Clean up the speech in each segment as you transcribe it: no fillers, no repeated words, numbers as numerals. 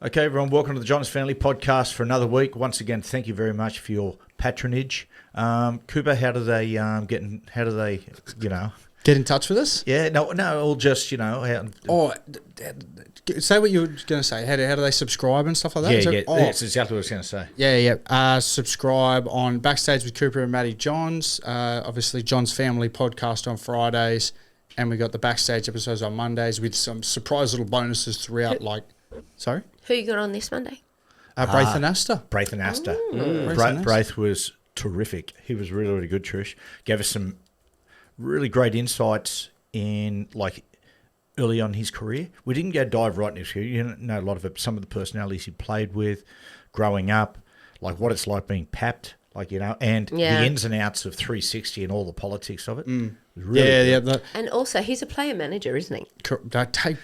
Okay, everyone, welcome to the Johns Family Podcast for another week. Once again, thank you very much for your patronage. Cooper, how do they get in touch with us? Yeah, no, all just, say what you were going to say. How do they subscribe and stuff like that? That's exactly what I was going to say. Yeah. Subscribe on Backstage with Cooper and Matty Johns. Obviously, John's Family Podcast on Fridays. And we got the Backstage episodes on Mondays with some surprise little bonuses throughout. Sorry? Who you got on this Monday? Braith and Asta. Braith and Asta. Braith was terrific. He was really, really good, Trish. Gave us some really great insights in, early on in his career. We didn't dive right into his career. You know a lot of it, some of the personalities he played with, growing up, what it's like being papped, and the ins and outs of 360 and all the politics of it. Really good. And also, he's a player manager, isn't he?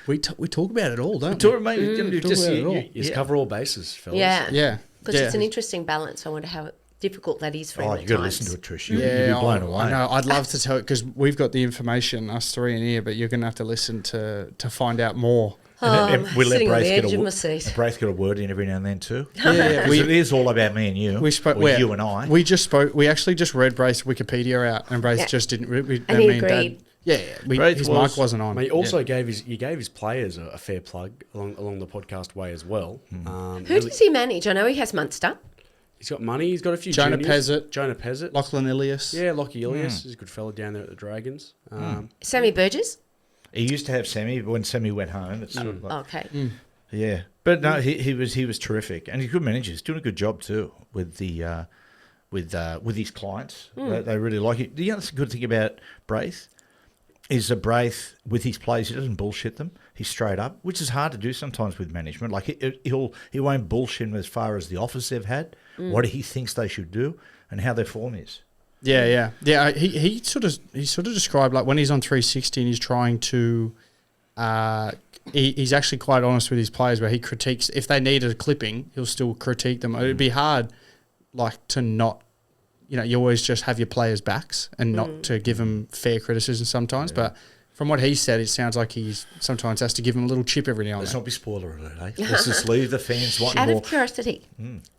We talk about it all, don't we? You cover all bases, fellas. Yeah. Because it's an interesting balance. I wonder how difficult that is for him. You've got to listen to it, Trish. You'll be blown away. I know. I'd love to tell it because we've got the information, us three in here, but you're going to have to listen to find out more. And we let Braith get a word in every now and then too. Yeah. It is all about me and you. You and I. We just spoke. We actually just read Braith's Wikipedia out, and Braith just didn't. And he agreed. His mic wasn't on. He also gave his players a fair plug along the podcast way as well. Who does he manage? I know he has Munster. He's got money. He's got a few Jonah juniors. Pezzett. Lachlan Ilias. Yeah, Lockie Ilias. He's a good fella down there at the Dragons. Sammy Burgess. He used to have Sammy, but when Sammy went home, it's okay. Yeah, but no, he was terrific, and he's a good manager. He's doing a good job too with the with his clients. They really like it. The other good thing about Braith is Braith with his players, he doesn't bullshit them. He's straight up, which is hard to do sometimes with management. He won't bullshit them as far as the offers they've had, what he thinks they should do, and how their form is. Yeah. He sort of described when he's on 360 and he's trying to. He's actually quite honest with his players where he critiques if they needed a clipping, he'll still critique them. It'd be hard, to not, you always just have your players' backs and not to give them fair criticism sometimes. But from what he said, it sounds like he sometimes has to give them a little chip every now and then. Let's not be spoiler alert, eh? Let's just leave the fans wanting more. Out of curiosity,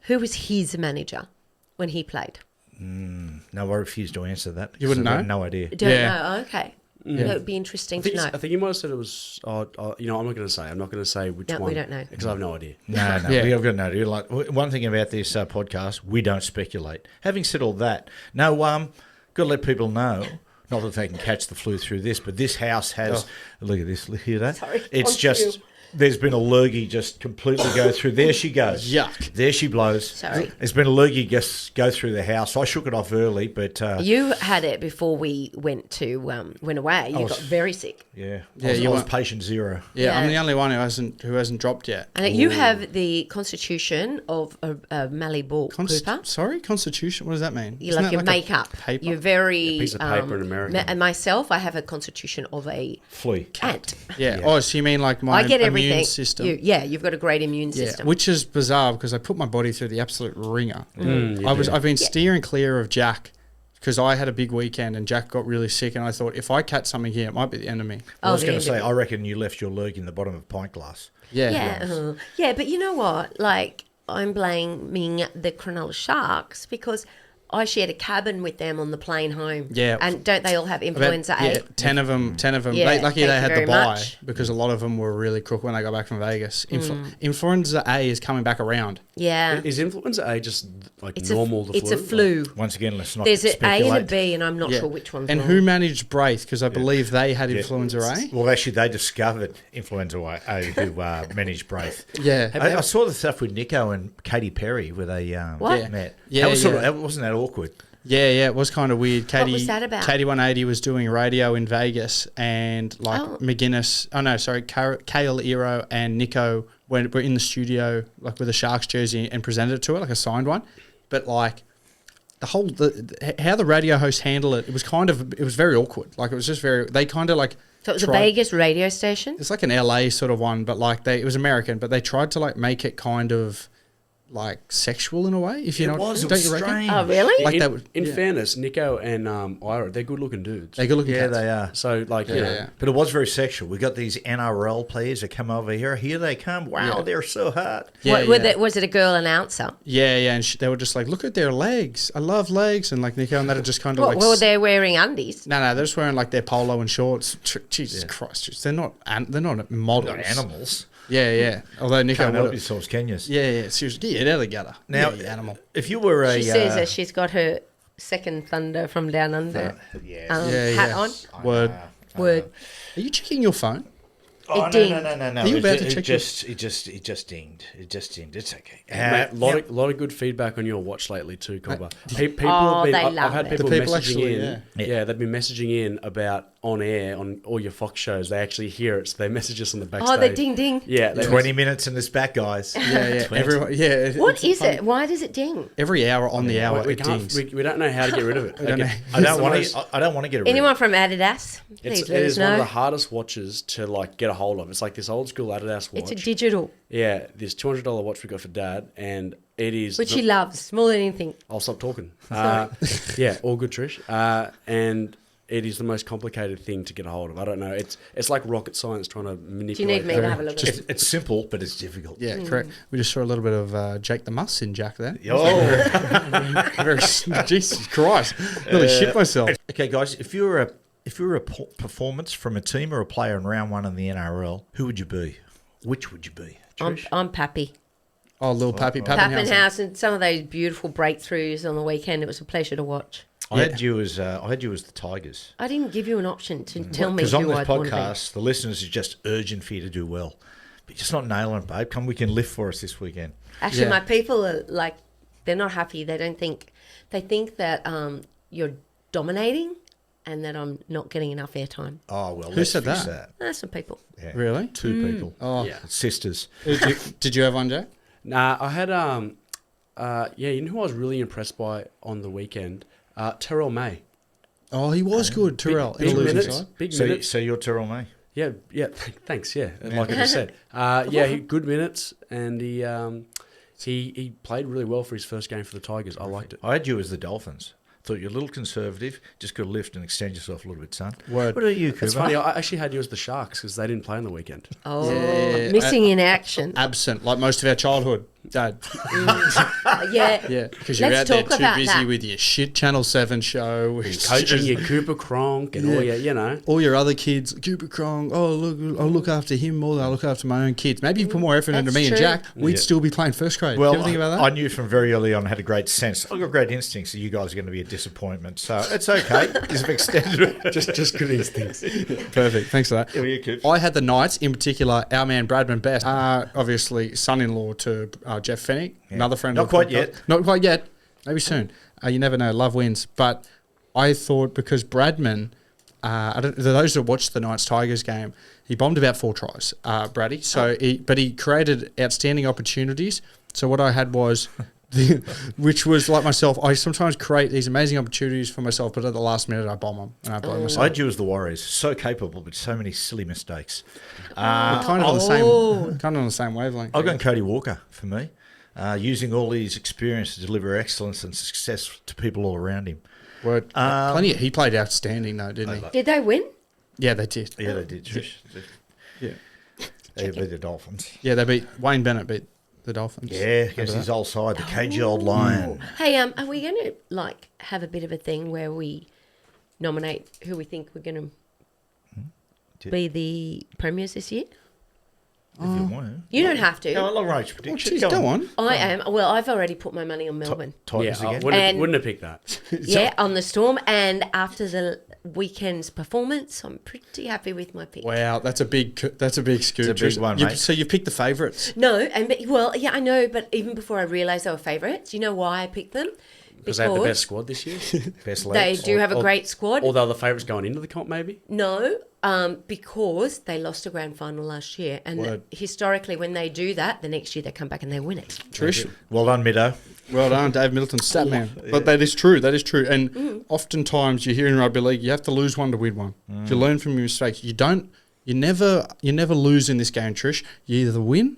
who was his manager when he played? No, I refuse to answer that. You wouldn't know? I have no idea. Don't know. Okay. That would be interesting to know. I think you might have said it was. I'm not going to say. I'm not going to say which one. We don't know because I have no idea. No. We've got no idea. One thing about this podcast, we don't speculate. Having said all that, got to let people know. Not that they can catch the flu through this, but this house has. Look at this. Hear that? Sorry, it's just. There's been a lurgy just completely go through. There she goes. Yuck. There she blows. Sorry. There's been a lurgy just go through the house. I shook it off early, but... you had it before we went away. You got very sick. Yeah. I was patient zero. Yeah, I'm the only one who hasn't dropped yet. And you have the constitution of a Mallee bull, Cooper. Sorry? Constitution? What does that mean? You your makeup. Paper? You're very... A piece of paper in America. And myself, I have a constitution of a... Flea. Ant. Yeah. Oh, so you mean my I get immune everything. system? You've got a great immune system. Which is bizarre because I put my body through the absolute ringer. I've been steering clear of Jack because I had a big weekend and Jack got really sick and I thought if I catch something here, it might be the end of me. I was going to say, I reckon you left your lurg in the bottom of a pint glass. Yeah, but you know what? I'm blaming the Cronulla Sharks because I shared a cabin with them on the plane home. Yeah. And don't they all have influenza A? Yeah, 10 of them. Yeah, they had the bye because a lot of them were really crook when they got back from Vegas. Influenza A is coming back around. Yeah. Is influenza A just normal? It's a flu. Once again, let's not There's speculate. an A and a B, and I'm not sure which one's And wrong. who managed Braith? Because I believe they had influenza A. Well, actually, they discovered influenza A who managed Braith. Yeah. I saw the stuff with Nico and Katy Perry where they met. Yeah, wasn't that awkward? Yeah, it was kind of weird. What was that about? Katie 180 was doing radio in Vegas, and McGuinness. Kale Ero and Nico were in the studio with a Sharks jersey and presented it to her, a signed one. But how the radio host handled it, it was very awkward. It was just very. They kind of So it was a Vegas radio station. It's like an LA sort of one, but it was American. But they tried to make it kind of. like sexual in a way. If you know, It was don't you reckon? strange. Oh, really? Like in, that would, in fairness, Nico and Ira, they're good looking dudes. they're good looking. Yeah, cats. they are. So like, you know, Yeah. But it was very sexual. We got these NRL players that come over here. Here they come. Wow, Yeah. they're so hot. Yeah, Was it a girl announcer? Yeah, and they were just like, look at their legs. I love legs, and like Nico and that are just kind of like. Well, they're wearing undies. No, they're just wearing like their polo and shorts. Jesus Christ, they're not models. Not animals. Yeah. Although Nico, Can't help yourselves, can you? yeah, seriously, get out of the gutter. Now, you animal. if you were a... She says that she's got her second thunder from down under hat on. Word. Word. Are you checking your phone? Oh, It dinged. no. Are you about to it check just dinged. It just dinged. It's okay. mate, lot of good feedback on your watch lately too, Cobber. People Oh, have been. they I've love had it. people, The people messaging actually, in. Yeah, they've been messaging in about on air on all your Fox shows. They actually hear it, so they message us on the backstage. Oh, the ding ding. Yeah, they 20 minutes in this back, guys. Yeah. Everyone, yeah. What is it? Why does it ding? Every hour on the hour, we it can't. dings. We don't know how to get rid of it. don't know. I don't want to get rid of Anyone it. from Adidas? Please It let us is one of the know. hardest watches to like get a hold of. It's like this old school Adidas watch. It's a digital, Yeah, this $200 watch we got for Dad, and it is. which he loves more than anything. I'll stop talking. Yeah, all good, Trish. And it is the most complicated thing to get a hold of. I don't know. It's like rocket science trying to manipulate. Do you need me to have a look at it? It's simple, but it's difficult. Yeah, correct. We just saw a little bit of Jake the Muss in Jack there. Oh. Very, Jesus Christ. Really shit myself. Okay, guys, if you were a performance from a team or a player in round one in the NRL, who would you be? Which would you be? Trish? I'm Pappy. Oh, little Pappy Pappenhouse and some of those beautiful breakthroughs on the weekend. It was a pleasure to watch. I had you as the Tigers. I didn't give you an option to tell me Because on who this I'd want to be. podcast, the listeners are just urging for you to do well. But you're just not nailing it, babe. Come weekend, lift for us this weekend. Actually, Yeah. my people are like, they're not happy. They think that you're dominating and that I'm not getting enough airtime. Oh, well, Who let's said fix that? That's some people. Yeah. Really? Two people. Oh, Yeah. Sisters. Did you have one, Jack? Nah, I had you know who I was really impressed by on the weekend? Terrell May. Oh, he was good, Terrell. Big in a losing minutes. side. Big So, minutes. so you're Terrell May. Yeah. Thanks. Yeah, like I just said. Good minutes, and he played really well for his first game for the Tigers. I liked it. I had you as the Dolphins. Thought you're a little conservative. Just got to lift and extend yourself a little bit, son. Word. What are you, Cooper? It's funny. I actually had you as the Sharks because they didn't play on the weekend. Oh, Yeah. missing in action. Absent, like most of our childhood, Dad. Yeah. Yeah, because you're Let's out there talk too about busy that. with your shit Channel 7 show. With Coaching your Cooper Cronk and all your, all your other kids, Cooper Crong, I'll look after him more than I look after my own kids. Maybe if you put more effort into That's me and true. Jack, we'd still be playing first grade. Well, Do you ever think about that? I knew from very early on, I had a great sense. I've got great instincts that you guys are going to be a disappointment. So it's okay. You've extended it. just good instincts. Perfect. Thanks for that. Here you go. I had the Knights, in particular, our man Bradman Best, obviously son-in-law to Jeff Fanning, another friend. Not of the quite podcast. yet. Not quite yet. Maybe soon. You never know. Love wins. But I thought because Bradman, those that watched the Knights Tigers game, he bombed about 4 tries, Braddy. So, he created outstanding opportunities. So what I had was, which was like myself, I sometimes create these amazing opportunities for myself, but at the last minute I bomb them and I blow I myself. had you as the Warriors. So capable, but so many silly mistakes. We're kind of on the same wavelength. I've gone Cody Walker for me. Using all his experience to deliver excellence and success to people all around him. Word. He played outstanding though, didn't he? Did they win? Yeah, they did. Yeah, they did. Trish. Yeah. They beat the Dolphins. Yeah, they beat Wayne Bennett beat the Dolphins. Yeah, against his old side, the cagey old lion. Hey, are we going to have a bit of a thing where we nominate who we think we're going to be the premiers this year? If you want to. You don't have to. No, long range Oh, prediction. geez, go on. I am. Well, I've already put my money on Melbourne. Tigers Yeah, I again. wouldn't have picked that. Yeah, on the Storm. And after the weekend's performance, I'm pretty happy with my pick. Wow, that's a big scoop. It's a big one, mate. So you picked the favourites. No, I know, but even before I realised they were favourites, you know why I picked them? Because they have the best squad this year. Best They legs. do have a great squad. Or they're the favourites going into the comp, maybe. No, because they lost a grand final last year. And Word. historically, when they do that, the next year they come back and they win it. Trish, Well done, Middo. well done, Dave Middleton, stat man. But that is true. That is true. And oftentimes you hear in rugby league, you have to lose one to win one. You learn from your mistakes. You never lose in this game, Trish. You either win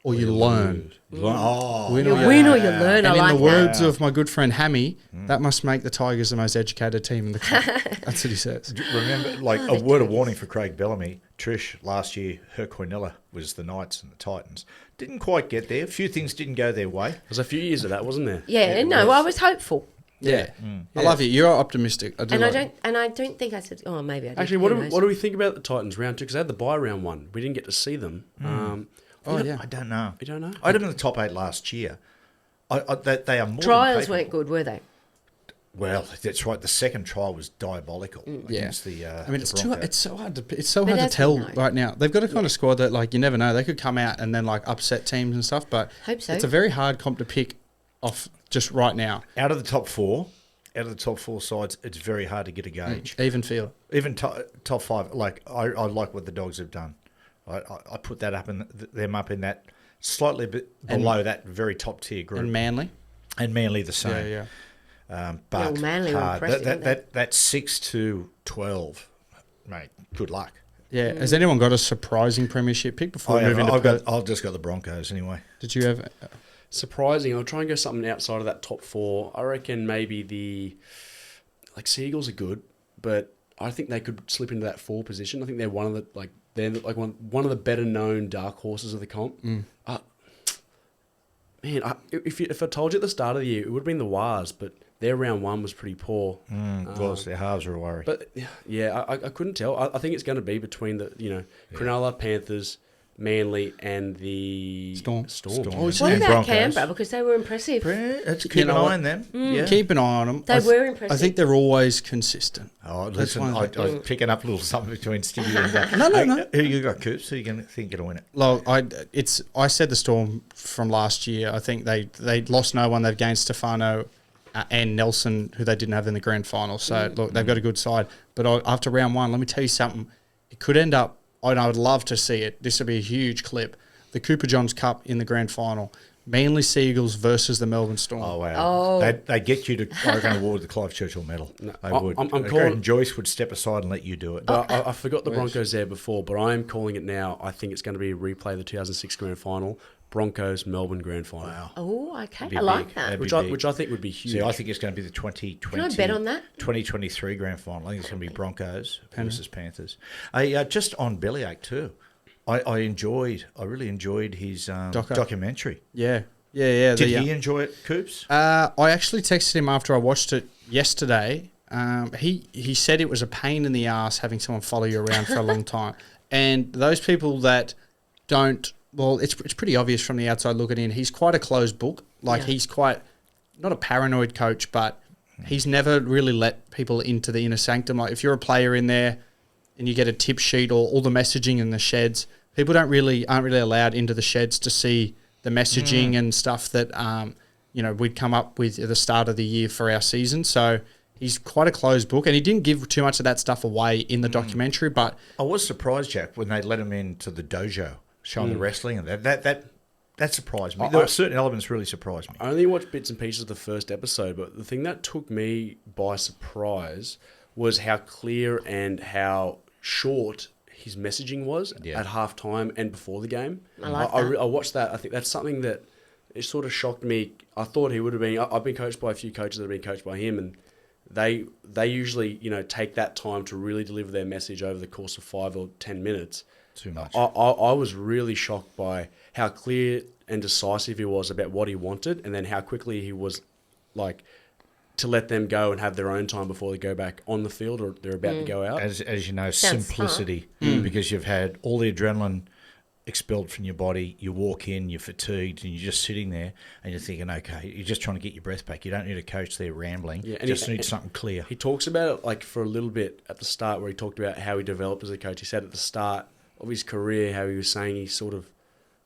or you learn. Oh, You win or you learn. And I like in the that. words of my good friend Hammy, that must make the Tigers the most educated team in the club. That's what he says. Remember, like a word of warning for Craig Bellamy. Trish, last year, her Quinella was the Knights and the Titans. Didn't quite get there. A few things didn't go their way. There was a few years of that, wasn't there? Yeah, no, I was hopeful. Yeah. I love you. You're optimistic. I don't think I said. Oh, maybe I did. Actually, what do we think about the Titans round 2? Because they had the bye round 1. We didn't get to see them. I don't know. You don't know? I had them in the top 8 last year. They are more Trials than weren't good, were they? Well, that's right. The second trial was diabolical against the. I mean, the it's so hard to tell right now. They've got a kind of squad that like you never know. They could come out and then like upset teams and stuff. But Hope so. It's a very hard comp to pick off just right now. Out of the top 4 sides, it's very hard to get a gauge. Even field. Even top 5. Like I like what the Dogs have done. I put that up in them up in that slightly bit below that very top tier group. And Manly the same. Yeah. But Manly were impressive, that 6 to 12, mate. Good luck. Yeah. Has anyone got a surprising premiership pick before we move into? I've just got the Broncos anyway. Did you have? Surprising. I'll try and go something outside of that top 4. I reckon maybe Seagulls are good, but I think they could slip into that 4 position. I think they're one of one of the better known dark horses of the comp. If I told you at the start of the year, it would have been the Wars, but their round 1 was pretty poor. Their halves are a worry. But yeah, I couldn't tell. I think it's going to be between the Cronulla, Panthers, Manly, and the Storm. Oh, what about Canberra? Because they were impressive. Keep an eye on them. Yeah. Keep an eye on them. They were impressive. I think they're always consistent. Oh, listen, I was picking up a little something between Stevie and that. No. Who you got, Coops? Who you going to think going to win it? Look, I said the Storm from last year. I think they lost no one. They've gained Stefano and Nelson, who they didn't have in the grand final. So, look, they've got a good side. But after round 1, let me tell you something. It could end up, and I would love to see it. This would be a huge clip. The Cooper Johns Cup in the grand final. Manly Seagulls versus the Melbourne Storm. Oh, wow. They get you to, I reckon, award the Clive Churchill medal. No, they would. I'm calling, Joyce would step aside and let you do it. But I forgot the Broncos there before, but I am calling it now. I think it's going to be a replay of the 2006 grand final. Broncos Melbourne grand final. Wow. Oh, okay. I like that. Which I think would be huge. See, I think it's going to be the 2020. Can I bet on that? 2023 grand final. I think it's going to be Broncos versus Panthers. Just on Bellyache too. I really enjoyed his documentary. Yeah. Did he enjoy it, Coops? I actually texted him after I watched it yesterday. He said it was a pain in the ass having someone follow you around for a long time. And those people that don't, well, it's pretty obvious from the outside looking in. He's quite a closed book. He's quite, not a paranoid coach, but he's never really let people into the inner sanctum. Like if you're a player in there and you get a tip sheet or all the messaging in the sheds, people aren't really allowed into the sheds to see the messaging and stuff that we'd come up with at the start of the year for our season. So he's quite a closed book, and he didn't give too much of that stuff away in the documentary. But I was surprised, Jack, when they let him into the dojo, showing the wrestling, and that surprised me. There were certain elements really surprised me. I only watched bits and pieces of the first episode, but the thing that took me by surprise was how clear and how short his messaging was at halftime and before the game. I watched that. I think that's something that it sort of shocked me. I thought he would have been. I've been coached by a few coaches that have been coached by him, and they usually take that time to really deliver their message over the course of 5 or 10 minutes. Too much. I was really shocked by how clear and decisive he was about what he wanted, and then how quickly he was to let them go and have their own time before they go back on the field or they're about to go out. As you know, simplicity, because you've had all the adrenaline expelled from your body. You walk in, you're fatigued, and you're just sitting there and you're thinking, okay, you're just trying to get your breath back. You don't need a coach there rambling. Yeah, and just need something clear. He talks about it for a little bit at the start where he talked about how he developed as a coach. He said at the start of his career how he was saying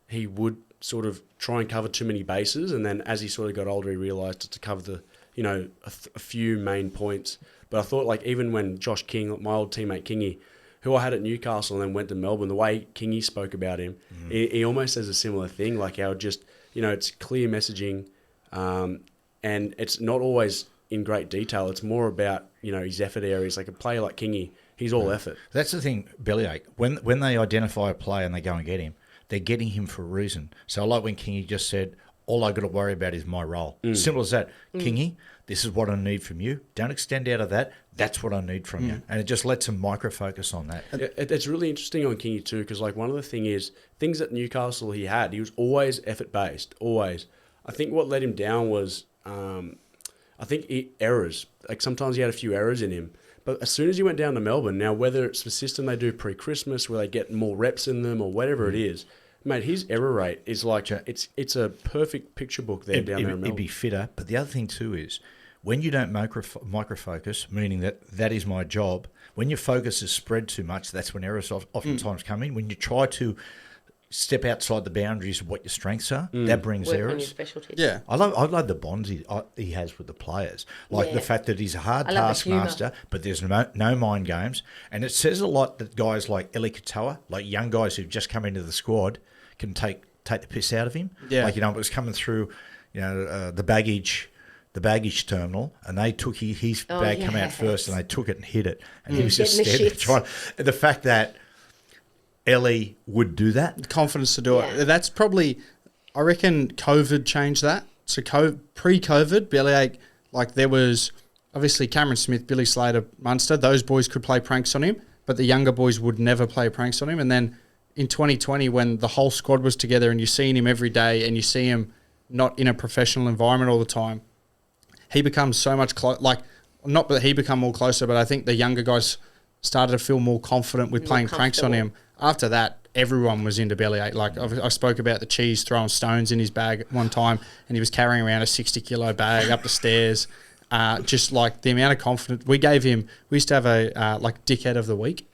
he would sort of try and cover too many bases, and then as he sort of got older, he realised to cover the a few main points. But I thought even when Josh King, my old teammate Kingy, who I had at Newcastle and then went to Melbourne, the way Kingy spoke about him, he almost says a similar thing, how just, it's clear messaging, and it's not always in great detail. It's more about, his effort areas. Like a player like Kingy, he's all effort. That's the thing, Bellyache. When they identify a player and they go and get him, they're getting him for a reason. So I like when Kingy just said, all I got to worry about is my role. Simple as that. Kingy, this is what I need from you. Don't extend out of that. That's what I need from you. And it just lets him micro-focus on that. It's really interesting on Kingy too, because like one of the things at Newcastle he was always effort-based, always. I think what let him down was, errors. Like sometimes he had a few errors in him. But as soon as he went down to Melbourne, now whether it's the system they do pre-Christmas where they get more reps in them or whatever it is, mate, his error rate is like it's a perfect picture book there down there in Melbourne. It'd be fitter. But the other thing too is when you don't micro-focus, meaning that is my job, when your focus is spread too much, that's when errors oftentimes come in. When you try to step outside the boundaries of what your strengths are, that brings Work errors. on your specialties. Yeah, I love the bonds he has with the players, like the fact that he's a hard taskmaster, but there's no mind games, and it says a lot that guys like Eli Katoa, like young guys who've just come into the squad, can take the piss out of him. Yeah, like it was coming through, the baggage terminal, and they took his bag come out first, and they took it and hit it, and he was just standing trying. The fact that Ellie would do that. The confidence to do it. That's probably, I reckon COVID changed that. So pre-COVID, Bellyache, like there was obviously Cameron Smith, Billy Slater, Munster, those boys could play pranks on him, but the younger boys would never play pranks on him. And then in 2020, when the whole squad was together and you're seeing him every day and you see him not in a professional environment all the time, he becomes so much not that he become more closer, but I think the younger guys started to feel more confident with playing pranks on him. After that, everyone was into Bellyache. Like I spoke about the cheese throwing stones in his bag one time, and he was carrying around a 60-kilo bag up the stairs. Just like the amount of confidence we gave him. We used to have a dickhead of the week,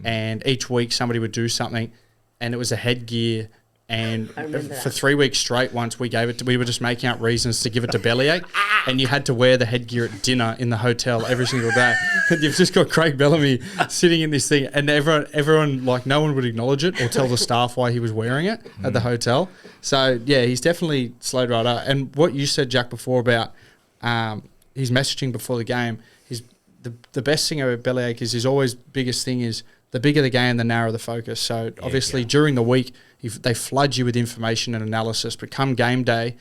and each week somebody would do something, and it was a headgear. And for 3 weeks straight, once we were just making up reasons to give it to Bellyache, and you had to wear the headgear at dinner in the hotel every single day. And you've just got Craig Bellamy sitting in this thing, and everyone like no one would acknowledge it or tell the staff why he was wearing it at the hotel. So yeah, he's definitely slowed right up. And what you said, Jack, before about his messaging before the game, the best thing about Bellyache is his always biggest thing is the bigger the game, the narrower the focus. So obviously during the week, they flood you with information and analysis, but come game day,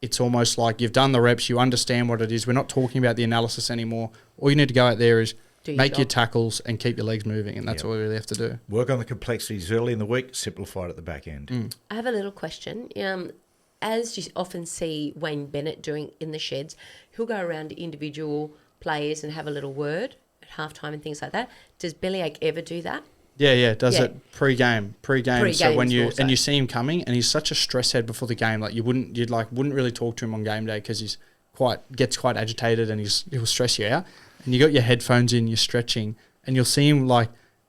it's almost like you've done the reps, you understand what it is. We're not talking about the analysis anymore. All you need to go out there is make your tackles and keep your legs moving, and that's all we really have to do. Work on the complexities early in the week, simplify it at the back end. I have a little question. As you often see Wayne Bennett doing in the sheds, he'll go around to individual players and have a little word at halftime and things like that. Does Bellyache ever do that? Yeah, does it pre-game. So when you see him coming, and he's such a stress head before the game, like you wouldn't really talk to him on game day because he's gets quite agitated and he'll stress you out. And you got your headphones in, you're stretching, and you'll see him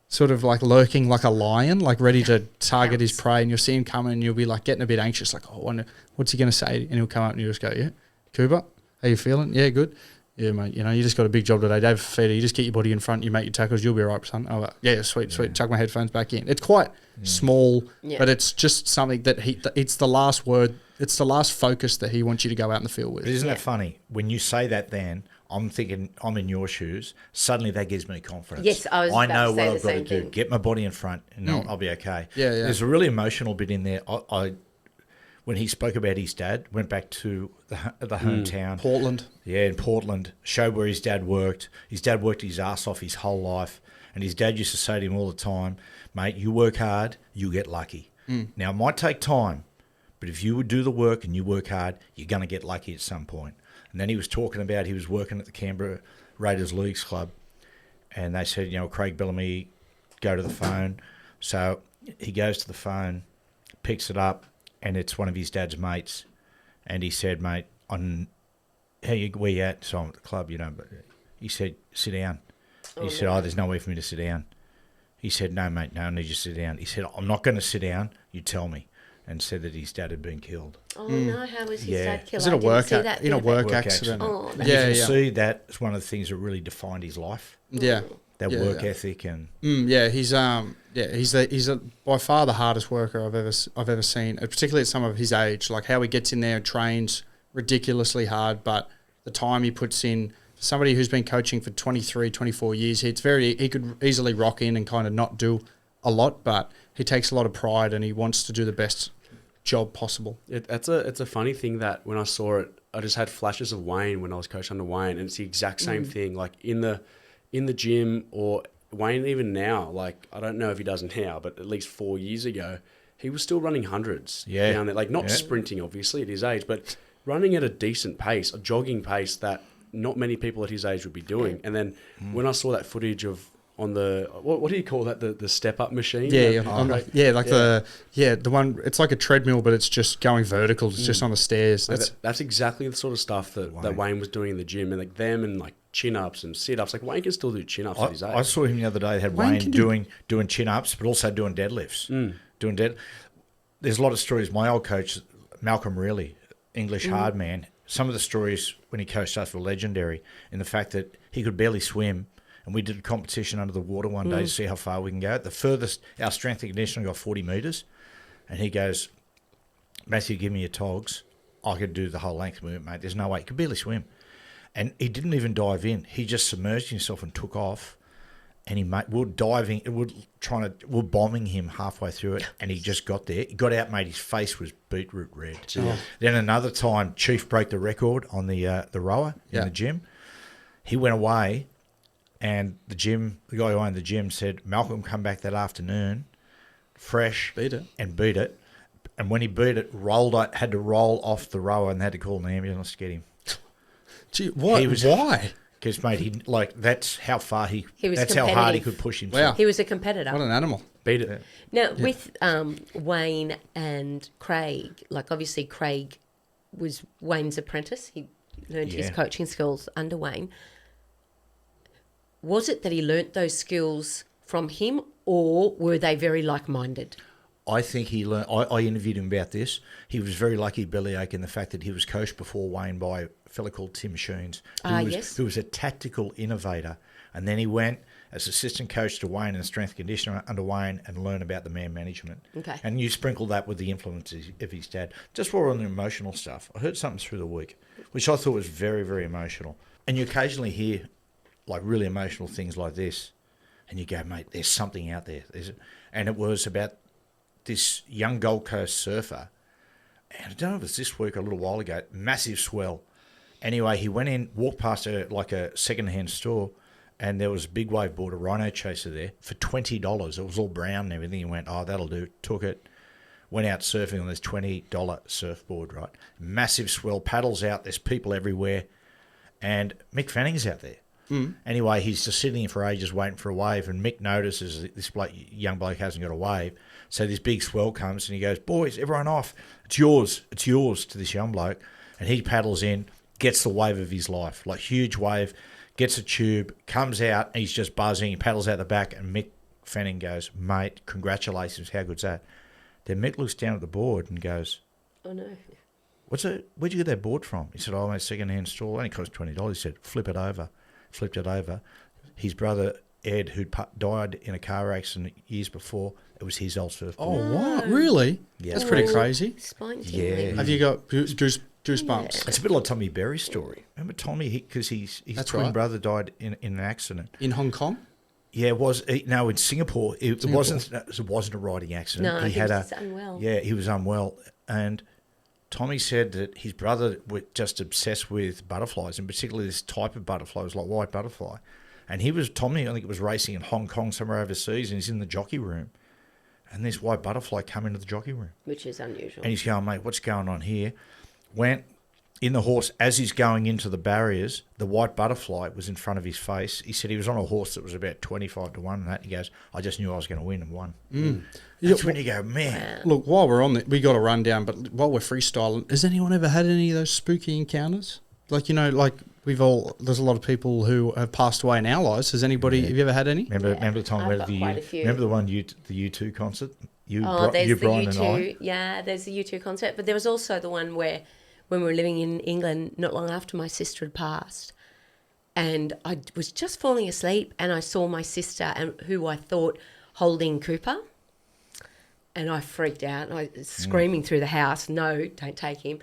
sort of lurking like a lion, like ready to target his prey. And you'll see him coming, and you'll be like getting a bit anxious, like, oh, I wonder what's he going to say? And he'll come up and you just go, yeah, Cooper, how you feeling? Yeah, good. Yeah, mate, you just got a big job today. Dave Fafita, you just get your body in front, you make your tackles, you'll be all right, son. Oh, yeah, sweet. Chuck my headphones back in. It's quite small, but it's just something that it's the last word, it's the last focus that he wants you to go out in the field with. But isn't it funny? When you say that then, I'm thinking I'm in your shoes, suddenly that gives me confidence. Yes, I know what I've got to do. Get my body in front and I'll be okay. Yeah. There's a really emotional bit in there. When he spoke about his dad, went back to the hometown. Portland. Yeah, in Portland. Showed where his dad worked. His dad worked his ass off his whole life. And his dad used to say to him all the time, mate, you work hard, you get lucky. Now, it might take time, but if you would do the work and you work hard, you're going to get lucky at some point. And then he was talking about he was working at the Canberra Raiders Leagues Club. And they said, Craig Bellamy, go to the phone. So he goes to the phone, picks it up, and it's one of his dad's mates. And he said, mate, where you at? So I'm at the club, but he said, sit down. He said, there's nowhere for me to sit down. He said, no, mate, no, I need you to sit down. He said, I'm not going to sit down, you tell me. And said that his dad had been killed. Oh, no, how was his dad killed? Was it a work accident? Oh, and you can see that as one of the things that really defined his life. Yeah. That work ethic and he's by far the hardest worker I've ever seen, particularly at some of his age. Like how he gets in there and trains ridiculously hard, but the time he puts in, for somebody who's been coaching for 23, 24 years, he could easily rock in and kind of not do a lot, but he takes a lot of pride and he wants to do the best job possible. It's a funny thing that when I saw it, I just had flashes of Wayne when I was coach under Wayne, and it's the exact same thing. Like in the gym, or Wayne even now. Like I don't know if he does now, but at least 4 years ago, he was still running hundreds down there. Like not sprinting, obviously at his age, but running at a decent pace, a jogging pace that not many people at his age would be doing. And then when I saw that footage of on the what do you call that, the step up machine? The one, it's like a treadmill, but it's just going vertical. It's just on the stairs. That's exactly the sort of stuff that Wayne was doing in the gym, and like them and like chin ups and sit ups. Like Wayne can still do chin ups at his age. I saw him the other day. Had Wayne doing chin ups, but also doing deadlifts. There's a lot of stories. My old coach, Malcolm Reilly, English hard man. Some of the stories when he coached us were legendary in the fact that he could barely swim. And we did a competition under the water one day to see how far we can go. The furthest, our strength and conditioning got 40 metres. And he goes, Matthew, give me your togs. I could do the whole length movement, mate. There's no way. He could barely swim. And he didn't even dive in. He just submerged himself and took off. And we're bombing him halfway through it. And he just got there. He got out, mate. His face was beetroot red. Yeah. Then another time, Chief broke the record on the rower in the gym. He went away. And the guy who owned the gym said, Malcolm come back that afternoon, fresh, beat it. And when he beat it, had to roll off the rower and had to call an ambulance to get him. Gee, what? Why? Because, mate, that's how far that's how hard he could push himself. Wow. He was a competitor. What an animal. Beat it. Now, with Wayne and Craig, like obviously Craig was Wayne's apprentice. He learned his coaching skills under Wayne. Was it that he learnt those skills from him, or were they very like-minded? I think he learned. I interviewed him about this. He was very lucky, Bellyache, in the fact that he was coached before Wayne by a fellow called Tim Sheens, who was a tactical innovator. And then he went as assistant coach to Wayne and strength conditioner under Wayne and learned about the man management. Okay. And you sprinkle that with the influences of his dad. Just while we're on the emotional stuff, I heard something through the week, which I thought was very, very emotional. And you occasionally hear like really emotional things like this, and you go, mate, there's something out there. And it was about this young Gold Coast surfer, and I don't know if it was this week or a little while ago, massive swell. Anyway, he went in, walked past a second-hand store, and there was a big wave board, a rhino chaser there, for $20. It was all brown and everything. He went, oh, that'll do. Took it, went out surfing on this $20 surfboard, right? Massive swell, paddles out, there's people everywhere, and Mick Fanning's out there. Anyway, he's just sitting there for ages waiting for a wave, and Mick notices this young bloke hasn't got a wave. So this big swell comes, and he goes, boys, everyone off. It's yours to this young bloke. And he paddles in, gets the wave of his life, like huge wave, gets a tube, comes out, and he's just buzzing. He paddles out the back, and Mick Fanning goes, mate, congratulations, how good's that? Then Mick looks down at the board and goes, oh, no. Where'd you get that board from? He said, oh, my second-hand store. It only cost $20. He said, flip it over. Flipped it over. His brother Ed, who'd died in a car accident years before, it was his old surfboard. Oh, what? Really? Yeah. That's pretty crazy. Yeah. Have you got goosebumps? Yeah. It's a bit like Tommy Berry's story. Remember Tommy? Because his twin brother died in an accident. In Hong Kong? Yeah, it was. No, in Singapore. It wasn't a riding accident. No, he was unwell. Yeah, he was unwell. And Tommy said that his brother was just obsessed with butterflies, and particularly this type of butterfly, was like white butterfly. And Tommy, I think it was racing in Hong Kong somewhere overseas, and he's in the jockey room. And this white butterfly come into the jockey room. Which is unusual. And he's going, mate, what's going on here? Went in the horse, as he's going into the barriers, the white butterfly was in front of his face. He said he was on a horse that was about 25 to 1 and that. He goes, I just knew I was going to win and won. That's when you go, man. Look, while we're on we got a rundown, but while we're freestyling, has anyone ever had any of those spooky encounters? Like, there's a lot of people who have passed away in our lives. Have you ever had any? Remember the time remember the one the U2 concert? There's the U2. Yeah, there's the U2 concert. But there was also the one where when we were living in England not long after my sister had passed, and I was just falling asleep and I saw my sister who I thought holding Cooper, and I freaked out. I was screaming through the house, no, don't take him.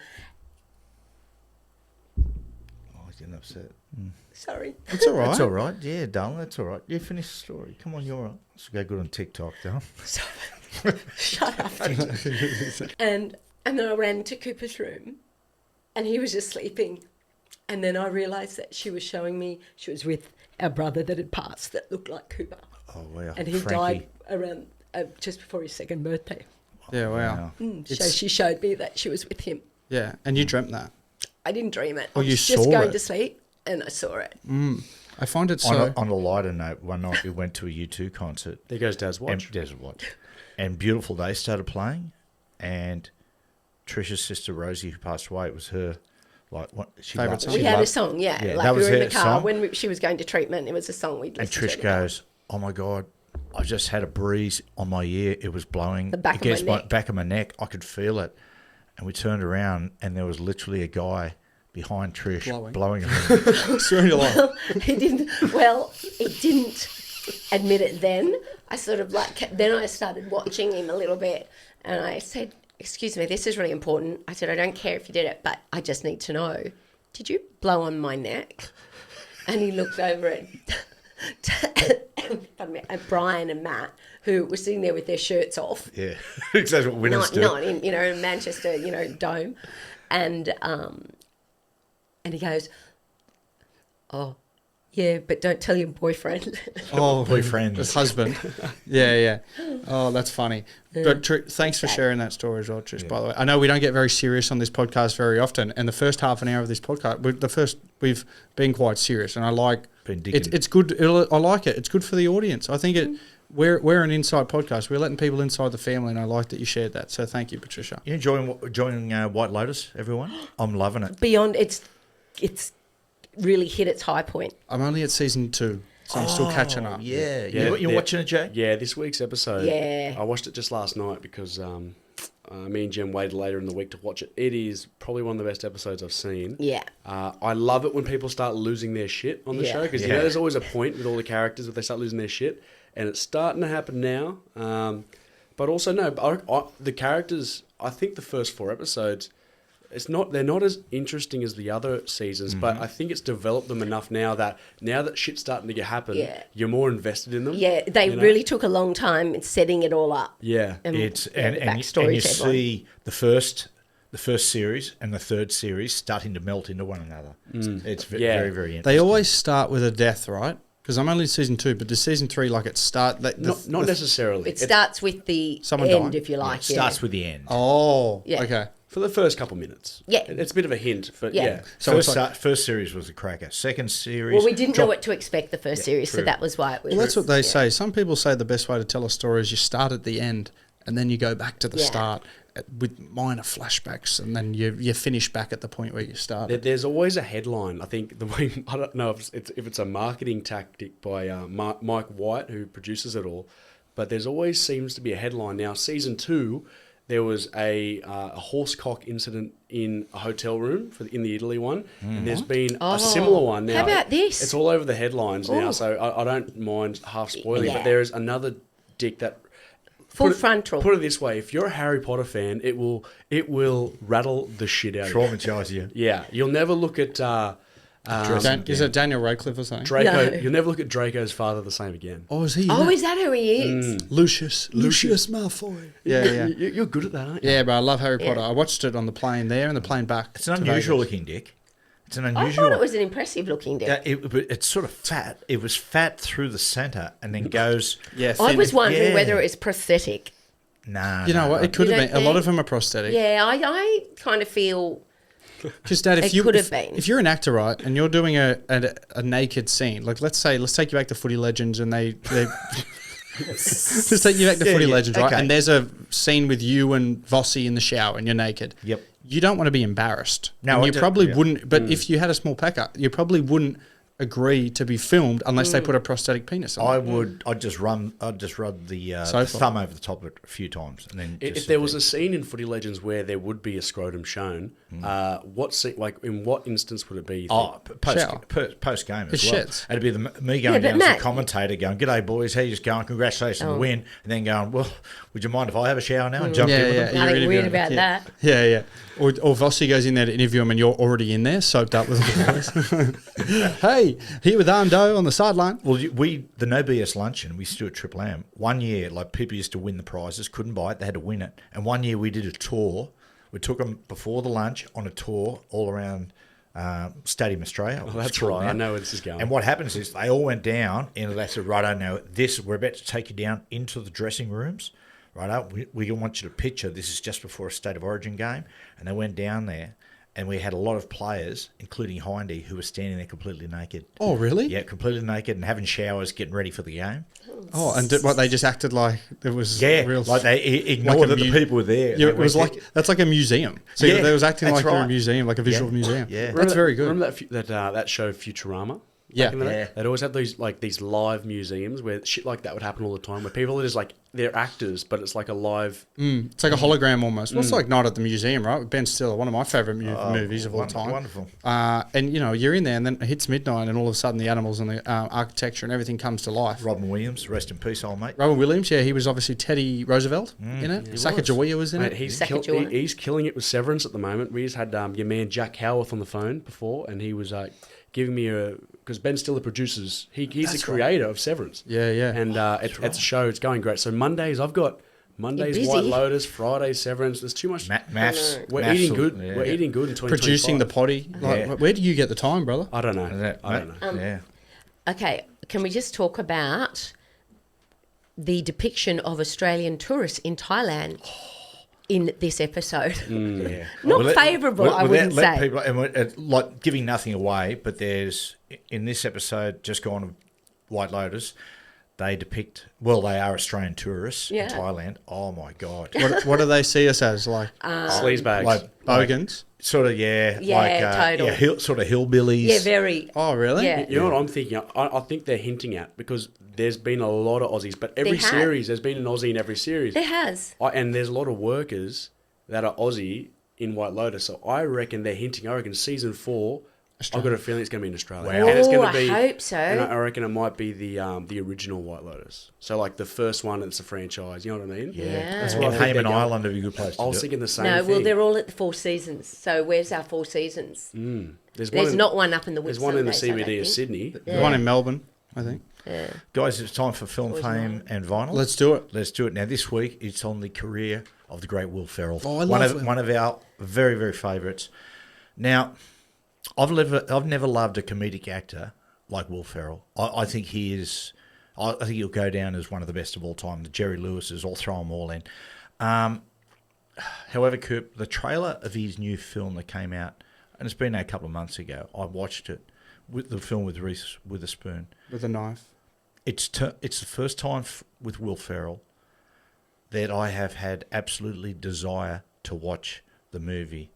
getting upset. Sorry. It's all right. That's all right. Yeah, darling, that's all right. You finish the story. Come on, you're all right. Let's go good on TikTok, darling. Shut up. and then I ran to Cooper's room and he was just sleeping. And then I realised that she was showing me she was with our brother that had passed that looked like Cooper. Oh, wow. And he Frankie. died around just before his second birthday. Yeah, wow. So she showed me that she was with him. Yeah, and you dreamt that. I didn't dream it. Oh, I you was just saw going it? to sleep and I saw it. I find it so... On a lighter note, one night we went to a U2 concert. There goes Dad's watch. And Beautiful Day started playing, and Trisha's sister Rosie, who passed away, it was her Favourite song? We had a song, yeah. Yeah, like that we was were in her the car song. when she was going to treatment. It was a song we'd And listened to. Trish goes, "Oh my God, I just had a breeze on my ear. It was blowing The back of my against my neck. back of my neck. I could feel it." And we turned around, and there was literally a guy behind Trish blowing her. Swear your life. He didn't admit it then. I sort of then I started watching him a little bit and I said, "Excuse me, this is really important." I said, "I don't care if you did it, but I just need to know. Did you blow on my neck?" And he looked over at Brian and Matt, who were sitting there with their shirts off. Yeah, that's what winners do. Not in, Manchester, Dome. And he goes, "Oh, yeah, but don't tell your boyfriend." Oh, Boyfriend. his husband. Yeah. Oh, that's funny. But thanks for sharing that story as well, Trish, by the way. I know we don't get very serious on this podcast very often, and the first half an hour of this podcast, we've been quite serious, and I like it's good. I like it. It's good for the audience. I think we're an inside podcast. We're letting people inside the family, and I like that you shared that. So thank you, Patricia. You enjoying White Lotus, everyone? I'm loving it. Beyond, it's really hit its high point. I'm only at season 2, so I'm still catching up. Yeah. You're watching it, Jay? Yeah, this week's episode. Yeah. I watched it just last night because me and Jem waited later in the week to watch it. It is probably one of the best episodes I've seen. Yeah. I love it when people start losing their shit on the show because there's always a point with all the characters where they start losing their shit, and it's starting to happen now. But also, the characters, I think the first 4 episodes, they're not as interesting as the other seasons, but I think it's developed them enough now that shit's starting to happen, you're more invested in them. Yeah, they really took a long time in setting it all up. Yeah. And And you to see the first series and the third series starting to melt into one another. It's very, very interesting. They always start with a death, right? Because I'm only in season 2, but the season 3, not necessarily. It starts with the Someone end, died. if you like. It starts with the end. Oh, Yeah. okay. For the first couple minutes. Yeah. It's a bit of a hint, but Yeah. So first series was a cracker. Second series... Well, we didn't know what to expect the first series, so that was why it was... Well, that's what they say. Some people say the best way to tell a story is you start at the end and then you go back to the start with minor flashbacks, and then you finish back at the point where you started. There's always a headline. I think I don't know if it's a marketing tactic by Mike White, who produces it all, but there's always seems to be a headline. Now, season 2, there was a horsecock incident in a hotel room in the Italy one, and there's been a similar one now. How about this? It's all over the headlines now, so I don't mind half spoiling. But there is another dick that. Full frontal. Put it this way: if you're a Harry Potter fan, it will rattle the shit out of you. Traumatise you. Yeah, you'll never look at Is it Daniel Radcliffe or something? Draco. No. You'll never look at Draco's father the same again. Oh, is he? Oh, is that who he is? Lucius Malfoy. Yeah. You're good at that, aren't you? Yeah, but I love Harry Potter. I watched it on the plane there and the plane back. It's an unusual looking dick. It's an I unusual... thought it was an impressive looking dick. It's sort of fat. It was fat through the centre and then goes... Yeah, I was wondering Yeah. whether it was prosthetic. Nah. You know what? It could You have don't been. A lot think? of them are prosthetic. Yeah, I kind of feel... Because Dad, It could have been. if you're an actor, right, and you're doing a naked scene, like let's take you back to Footy Legends, and they let's take you back to Footy Legends, right? okay. And there's a scene with you and Vossi in the shower, and you're naked. Yep. You don't want to be embarrassed. No, and I you don't- probably yeah. wouldn't. But if you had a small pecker, you probably wouldn't agree to be filmed unless they put a prosthetic penis on. I'd just rub the Sofa. thumb over the top of it a few times, and then If there was a scene in Footy Legends where there would be a scrotum shown, in what instance would it be? You think? Shower. Post game as It's well. shits. It'd be me going but down as Matt- a commentator, going, "G'day boys, how you going? Congratulations on the win," and then going, "Well, would you mind if I have a shower now and jump in with them?" You're Nothing really weird good. about that. Yeah. Or Vossi goes in there to interview him and you're already in there, soaked up with the boys. Hey, here with Armdo on the sideline. Well, the No BS luncheon, we used to do at Triple M. One year, like, people used to win the prizes, couldn't buy it, they had to win it. And one year we did a tour. We took them before the lunch on a tour all around Stadium Australia. Oh, that's right. I know where this is going. And what happens is they all went down and they said, right, I know this. We're about to take you down into the dressing rooms. Right, we want you to picture this is just before a State of Origin game. And they went down there and we had a lot of players, including Hindy, who were standing there completely naked. Oh, really? Yeah, completely naked and having showers, getting ready for the game. Oh, and they just acted like it was real. Like they ignored that the people were there. Yeah, it was like that's like a museum. So Yeah, they was acting like that's they're a right. museum, like a visual museum. Yeah. That's very good. Remember that show Futurama? Yeah. Back in the day? Yeah. They'd always have these live museums where shit like that would happen all the time, where people are just like, they're actors, but it's like a live. It's like a hologram almost. Well, it's like Night at the Museum, right? With Ben Stiller, one of my favourite movies of all time. Wonderful. And you're in there, and then it hits midnight, and all of a sudden the animals and the architecture and everything comes to life. Robin Williams, rest in peace, old mate. Robin Williams, yeah, he was obviously Teddy Roosevelt in it. Sacagawea was in Mate, it. he's killing it with Severance at the moment. We just had your man Jack Howarth on the phone before, and he was giving me because Ben Stiller produces. He's the creator of Severance. Yeah, yeah. And it's a show. It's going great. So Mondays I've got busy. White Lotus, Fridays Severance. There's too much. Maths. We're Maths eating will- good. yeah. We're eating good in 2025. Producing the potty. Like, where do you get the time, brother? I don't know. I don't know. Yeah. Okay, can we just talk about the depiction of Australian tourists in Thailand in this episode? Yeah. Not favourable, I wouldn't let say. People, and like giving nothing away, but there's in this episode just gone White Lotus. They depict they are Australian tourists in Thailand. Oh my god! What do they see us as? Like Sleazebags. Like bogans? sort of total. sort of hillbillies. Yeah, very. Oh, really? Yeah. You know what I'm thinking? I think they're hinting at, because there's been a lot of Aussies, but every They have. series there's been an Aussie in every series. There has. And there's a lot of workers that are Aussie in White Lotus. So I reckon they're hinting. I reckon season 4. I've got a feeling it's going to be in Australia. Wow. And it's going I to be. hope so. And I reckon it might be the original White Lotus. So like the first one that's a franchise. You know what I mean? Yeah. That's And what I think Hayman they're going- Island would be a good place to I do was it. thinking the same No, thing. well, they're all at the Four Seasons. So where's our Four Seasons? There's Not one up in the There's one in the Whitsundays, I don't CBD of think. Sydney. The one in Melbourne, I think. Yeah. Guys, it's time for film, fame, and vinyl. Let's do it. Let's do it now. This week, it's on the career of the great Will Ferrell. Oh, I love Will. One of our very, very favourites. Now, I've never loved a comedic actor like Will Ferrell. I think he is. I think he'll go down as one of the best of all time. The Jerry Lewis's, I'll throw them all in. However, Coop, the trailer of his new film that came out, and it's been out a couple of months ago. I watched it with the film with Reese Witherspoon. With a knife. It's the first time with Will Ferrell that I have had absolutely desire to watch the movie.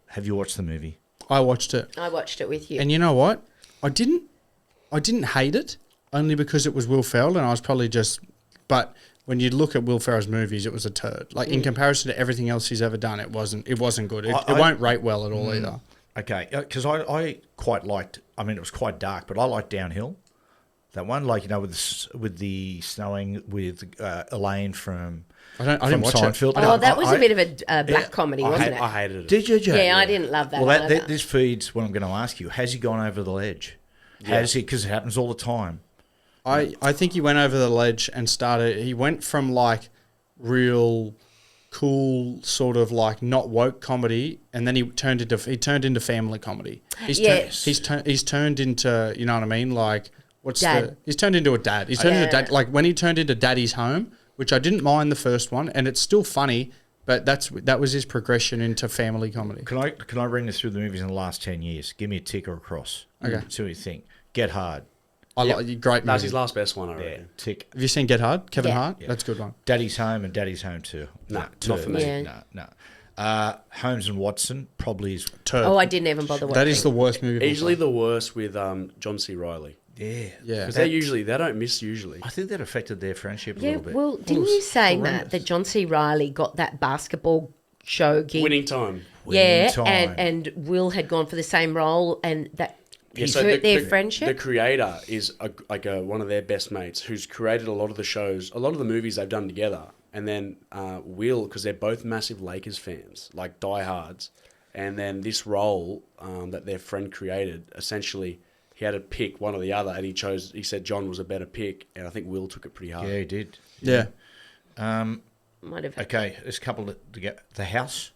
Have you watched the movie? I watched it. I watched it with you. And you know what? I didn't hate it, only because it was Will Ferrell, and I was probably just. But when you look at Will Ferrell's movies, it was a turd. Like in comparison to everything else he's ever done, it wasn't good. It won't rate well at all either. Okay, because I quite liked. I mean, it was quite dark, but I liked Downhill. That one, like with the snowing with Elaine from. I didn't watch Seinfeld. it. Oh, that was a bit of a black comedy, wasn't it? I hated it. Did you, Joe? Yeah, I didn't love that. Well, either. this feeds what I'm going to ask you. Has he gone over the ledge? Has he? Because it happens all the time. I think he went over the ledge and started. He went from like real cool sort of like not woke comedy, and then he turned into family comedy. He's turned into, you know what I mean, like he's turned into a dad. He's turned into a dad. Like when he turned into Daddy's Home, which I didn't mind the first one, and it's still funny, but that was his progression into family comedy. Can I bring this through the movies in the last 10 years? Give me a tick or a cross. Okay. See what you think. Get Hard. I like great That was movie. his last best one, I Yeah, reckon. tick. Have you seen Get Hard? Kevin Yeah. Hart? Yeah. That's a good one. Daddy's Home and Daddy's Home 2. Nah, two. not for me. Yeah. No. Holmes and Watson probably is. Turd. Oh, I didn't even bother watching. That is the worst movie. of all Easily time. the worst with John C. Reilly. Yeah. Yeah. Because they don't miss usually. I think that affected their friendship a Yeah, little bit. well, didn't you say, Matt, that John C. Reilly got that basketball show gig? Winning Time. Yeah, Winning Time. and Will had gone for the same role, and that Yeah, hurt their friendship. The creator is one of their best mates who's created a lot of the shows, a lot of the movies they've done together. and then Will, because they're both massive Lakers fans, like diehards. And then this role that their friend created, essentially, he had to pick one or the other, and he said John was a better pick, and I think Will took it pretty hard. Yeah, he did. Yeah. Might have. Okay, there's a couple to get. The House.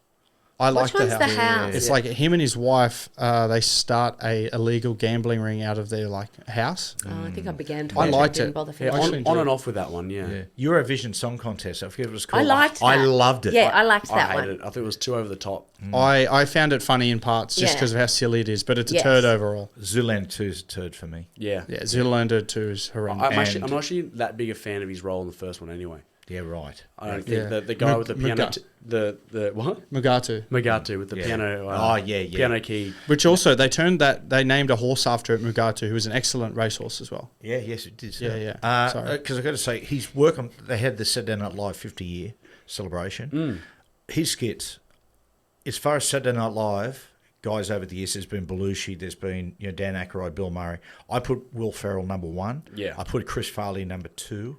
I Which like the one's house. the house? It's like him and his wife. They start a illegal gambling ring out of their house. Oh, I think I began to I watch liked didn't it. bother Yeah, I finishing. actually on enjoyed and it. off with that one, yeah. Eurovision Song Contest. I forget what it was called. I liked that. I loved it. Yeah, I liked that I one. hated it. I thought it was too over the top. I found it funny in parts just Yeah. because of how silly it is, but it's a Yes. turd overall. Zoolander 2 is a turd for me. Yeah. Yeah, Zoolander 2 is horrendous. I'm actually that big a fan of his role in the first one anyway. Yeah, right. I don't Yeah. think the guy with the piano, Muga- the what? Mugatu. Mugatu with the Yeah. piano. Oh, yeah. Piano key. Which also, they named a horse after it, Mugatu, who was an excellent racehorse as well. Yeah, yes, it did. Yeah, yeah. Sorry. Because I've got to say, his work on, they had the Saturday Night Live 50-year celebration. His skits, as far as Saturday Night Live, guys over the years, there's been Belushi, there's been Dan Aykroyd, Bill Murray. I put Will Ferrell number 1. Yeah. I put Chris Farley number 2.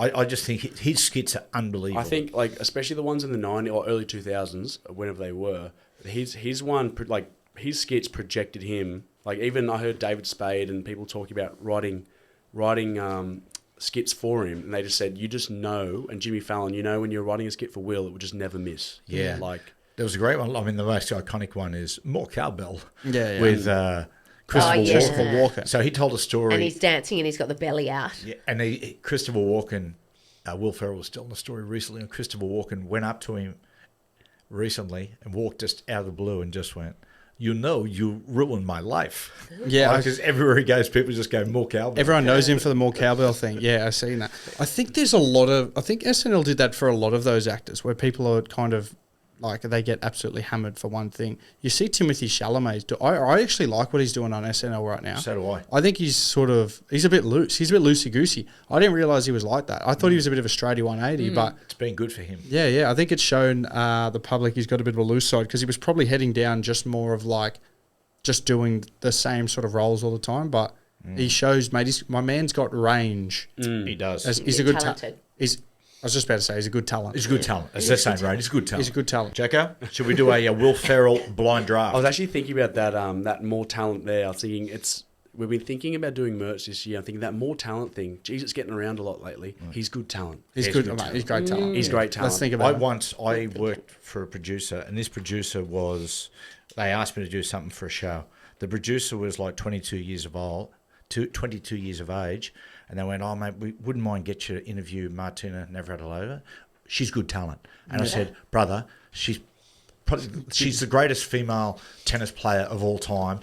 I just think his skits are unbelievable. I think especially the ones in the 90s or early 2000s, whenever they were, his one his skits projected him. Like even I heard David Spade and people talking about writing skits for him, and they just said you just know, and Jimmy Fallon, when you're writing a skit for Will, it would just never miss. Yeah. There was a great one. I mean, the most iconic one is More Cowbell. Yeah. With Christopher yeah. Walken. So he told a story. And he's dancing and he's got the belly out. Yeah, and Christopher Walken, Will Ferrell was telling the story recently, and Christopher Walken went up to him recently and walked just out of the blue and just went, you ruined my life. Yeah, Because everywhere he goes, people just go, more cowbell. everyone knows him for the more cowbell thing. Yeah, I've seen that. I think SNL did that for a lot of those actors where people are kind of they get absolutely hammered for one thing. You see Timothy Chalamet. I actually like what he's doing on SNL right now. So do I. I think he's a bit loose. He's a bit loosey-goosey. I didn't realise he was like that. I thought he was a bit of a straighty 180, but It's been good for him. yeah, I think it's shown the public he's got a bit of a loose side because he was probably heading down just more of just doing the same sort of roles all the time, but he shows, mate, my man's got range. He does. He's a good talented. I was just about to say he's a good talent. He's a good talent. As they're saying, right? He's a good talent. He's a good talent. Jacko, should we do a Will Ferrell blind draft? I was actually thinking about that more talent there. I was thinking we've been thinking about doing merch this year. I'm thinking that more talent thing. Geez, it's getting around a lot lately. He's good talent. He's good. Mate, he's great talent. He's great talent. Let's think about it. I worked for a producer, and this producer they asked me to do something for a show. The producer was like 22 years of age, and they went, "Oh, mate, we wouldn't mind get you to interview Martina Navratilova. She's good talent." And I said, "Brother, she's the greatest female tennis player of all time.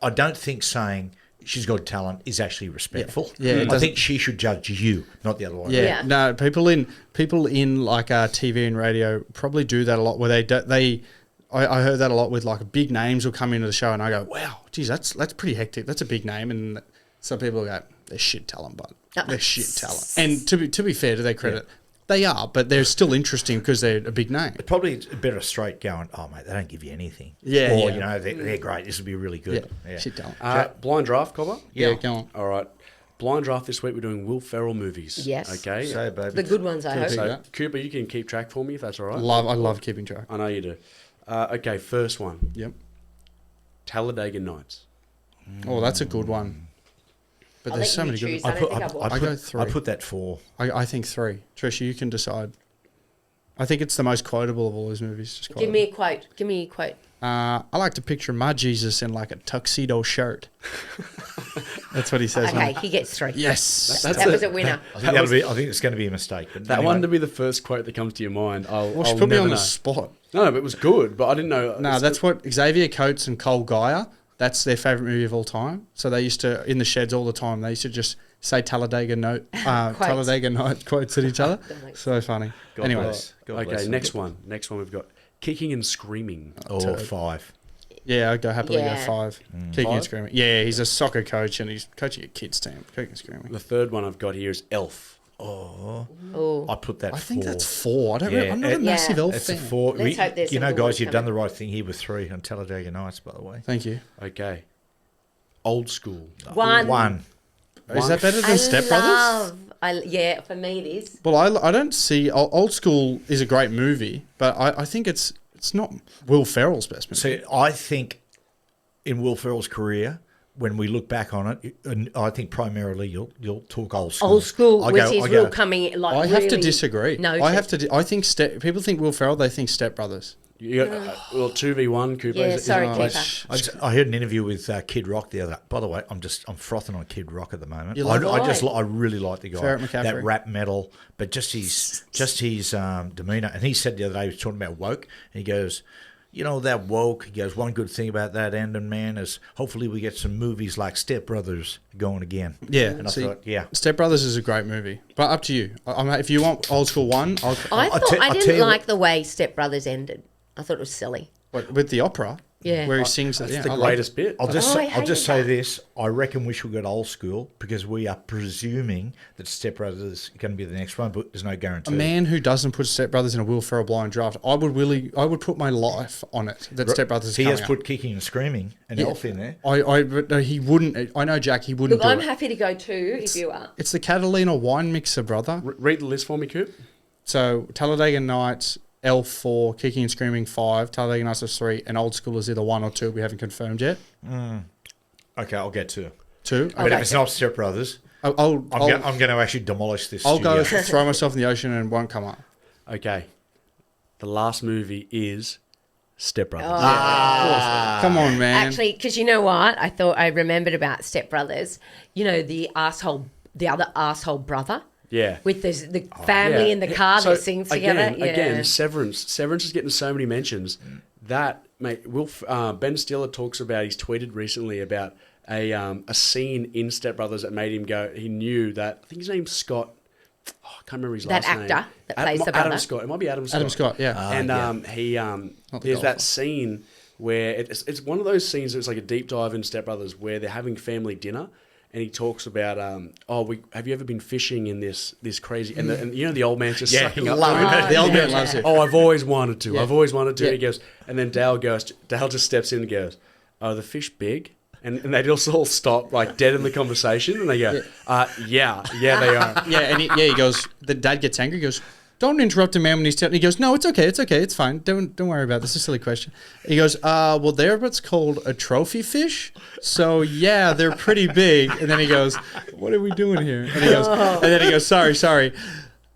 I don't think saying she's got talent is actually respectful. Yeah, I think she should judge you, not the other way." Yeah. Yeah. No, people in TV and radio probably do that a lot. Where I heard that a lot with big names will come into the show and I go, "Wow, geez, that's pretty hectic. That's a big name." And some people go, "They're shit talent, but they're shit talent." And to be fair to their credit, they are, but they're still interesting because they're a big name. Probably it's better straight going, "Oh, mate, they don't give you anything." Yeah, Or, yeah. they're great. This will be really good. Yeah, shit talent. Blind draft, Cobber? Yeah, go on. All right. Blind draft this week, we're doing Will Ferrell movies. Yes. Okay. So, baby. The good ones, I hope. Yeah. So, Cooper, you can keep track for me if that's all right. I love keeping track. I know you do. Okay, first one. Yep. Talladega Nights. Oh, that's a good one. But I'll there's let so you many good choose. ones. I don't think I've watched I go it. 3. I put that 4. I think 3. Trisha, you can decide. I think it's the most quotable of all his movies. Just Give me a quote. Give me a quote. I like to picture my Jesus in a tuxedo shirt. That's what he says. Okay, mate. he gets 3. Yes. That was a winner. I think it's going to be a mistake. But That anyway. one to be the first quote that comes to your mind. Well, she I'll put me never on know. the spot. No, but it was good, but I didn't know. No, that's what Xavier Coates and Cole Geyer, that's their favourite movie of all time. So they used to, in the sheds all the time, they used to just say Talladega Night quotes at each other. That makes So funny. God Anyway, bless. God bless Okay, them. next one. Next one we've got Kicking and Screaming. Or 5. yeah, I'd go happily go Yeah. 5. Kicking 5? and screaming. Yeah, he's a soccer coach and he's coaching a kids team. Kicking and screaming. The third one I've got here is Elf. Oh, Oh, I put that 4. I think that's 4. I'm not Yeah, a massive elf It's fan. a 4. Let's hope there's some good guys, ones you've done coming. the right thing here with 3 on Talladega Nights, by the way. Thank you. Okay. Old School. 1. 1. Is that better than Step Brothers? Yeah, for me it is. Well, I don't see... Old School is a great movie, but I think it's not Will Ferrell's best movie. See, I think in Will Ferrell's career, when we look back on it, and I think primarily you'll talk Old School. Old School, which is real coming like I have to disagree. No, I think people think Will Ferrell, they think Step Brothers. You got 2v1 Cooper. Yeah, sorry, Cooper. I heard an interview with Kid Rock the other. By the way, I'm frothing on Kid Rock at the moment. You love I really like the guy. Ferret McCaffrey. That rap metal, but just his demeanor. And he said the other day he was talking about woke. And he goes, you know that woke. He goes, one good thing about that ending, man, is hopefully we get some movies like Step Brothers going again. Yeah, and I thought, yeah, Step Brothers is a great movie. But up to you. If you want Old School 1, I didn't like the way Step Brothers ended. I thought it was silly. with the opera. Yeah. Where he sings That's it. the greatest bit. I'll just hated say that. this. I reckon we should get Old School because we are presuming that Step Brothers is going to be the next one, but there's no guarantee. A man who doesn't put Step Brothers in a Will Ferrell blind draft, I would put my life on it that Step Brothers is He coming has out. put Kicking and Screaming and Elf in there. But no, he wouldn't. I know, Jack, he wouldn't Look, do I'm it. happy to go too if you are. It's the Catalina wine mixer, brother. Read the list for me, Coop. So Talladega Nights, Elf 4, Kicking and Screaming 5, Talladega Nights is 3, and Old School is either 1 or 2. We haven't confirmed yet. Okay, I'll get 2. 2. But if it's not Step Brothers, I'm going to actually demolish this I'll studio. go throw myself in the ocean and it won't come up. Okay. The last movie is Step Brothers. Come on, man. Actually, because you know what? I remembered about Step Brothers. You know, the other asshole brother. Yeah. With the family in the car So, that sings together. Again, Severance is getting so many mentions. That, mate, Ben Stiller talks about, he's tweeted recently about a scene in Step Brothers that made him go, he knew that, I think his name's Scott, I can't remember his last name. That actor that plays the brother. Adam Scott, it might be Adam Scott. Adam Scott, yeah. And there's that scene where it's one of those scenes that's like a deep dive in Step Brothers where they're having family dinner. And he talks about, have you ever been fishing in this crazy... And you know the old man's just sucking up. The old man loves it. Oh, I've always wanted to. Yeah. I've always wanted to. Yeah. And he goes, and then Dale just steps in and goes, "Oh, the fish big?" And they just all stop, like dead in the conversation, and they go, yeah, they are. Yeah, and he goes, the dad gets angry, he goes, don't interrupt a man when he's telling. He goes, no, it's okay, it's fine. Don't worry about this. It's a silly question. He goes, well, they're what's called a trophy fish. So yeah, they're pretty big. And then he goes, what are we doing here? And then he goes, sorry.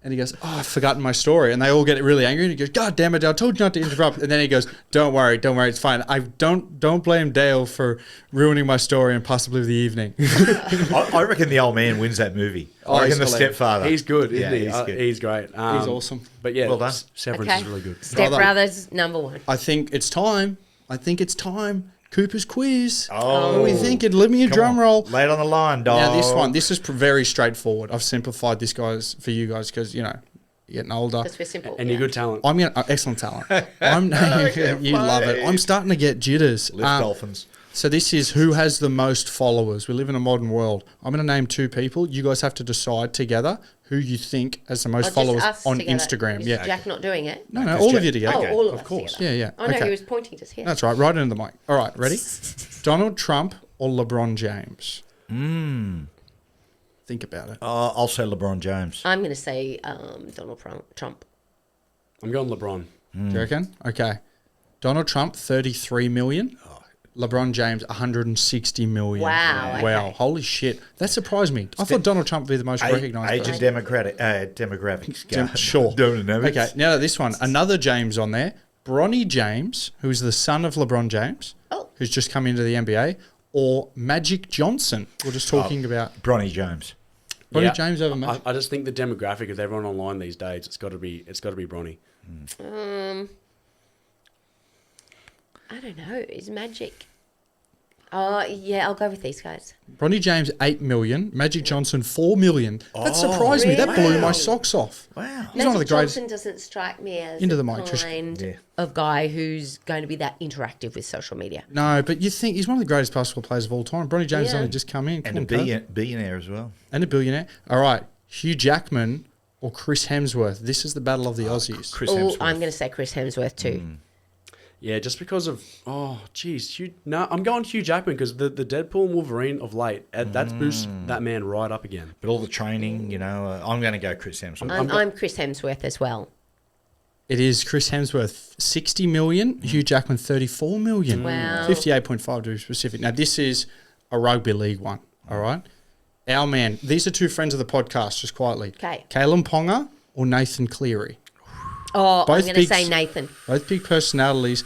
And he goes, I've forgotten my story. And they all get really angry. And he goes, God damn it, Dale, I told you not to interrupt. And then he goes, don't worry, it's fine. I don't blame Dale for ruining my story and possibly the evening. I reckon the old man wins that movie. I reckon the stepfather. He's good, isn't he? He's good. He's great. He's awesome. But yeah, Well done. Severance is really good. Step Brothers, number 1. I think it's time. Cooper's quiz. Oh. What are we thinking? Leave me a Come drum on. roll. Lay it on the line, dog. Now this is very straightforward. I've simplified this for you guys because you're getting older. Because we're simple. And you're good talent. I'm excellent talent. You love it. I'm starting to get jitters. Lift Dolphins. So this is who has the most followers. We live in a modern world. I'm going to name 2 people. You guys have to decide together who you think has the most followers on Instagram. Is Yeah. Jack not doing it? No, all of you together. Oh, all of us course. together. Yeah. Oh, no, Okay. he was pointing just here. That's right. Right into the mic. All right. Ready? Donald Trump or LeBron James? Think about it. I'll say LeBron James. I'm going to say Donald Trump. I'm going LeBron. Do you reckon? Okay. Donald Trump, 33 million. LeBron James, 160 million. Wow, Wow. okay. Holy shit. That surprised me. I thought Donald Trump would be the most recognised. Age and demographics. Sure. Demographics. Okay, now this one. Another James on there. Bronny James, who is the son of LeBron James, who's just come into the NBA, or Magic Johnson. We're just talking about Bronny James. Bronny James over Magic. I just think the demographic of everyone online these days, it's got to be Bronny. I don't know. Is Magic... Oh, yeah, I'll go with these guys. Bronny James, 8 million. Magic Johnson, 4 million. That surprised me. That blew my socks off. Wow. He's one of the Magic greatest. Johnson doesn't strike me as Into the the mic, Trish. kind of guy who's going to be that interactive with social media. No, but you think he's one of the greatest basketball players of all time. Bronny James has Yeah. only just come in. And Come a on, cuz. billionaire as well. And a billionaire. All right. Hugh Jackman or Chris Hemsworth. This is the battle of the Aussies. Chris Oh, Hemsworth. I'm going to say Chris Hemsworth too. Yeah, just because of I'm going Hugh Jackman because the Deadpool and Wolverine of late that's boosted that man right up again. But all the training, you know, I'm going to go Chris Hemsworth. I'm Chris Hemsworth as well. It is Chris Hemsworth, 60 million. Hugh Jackman, 34 million. Wow. 58.5 to be specific. Now, this is a rugby league one, all right? Our man, these are two friends of the podcast, just quietly. Okay. Kalen Ponga or Nathan Cleary? Oh, Both I'm going to big- say Nathan. Both big personalities.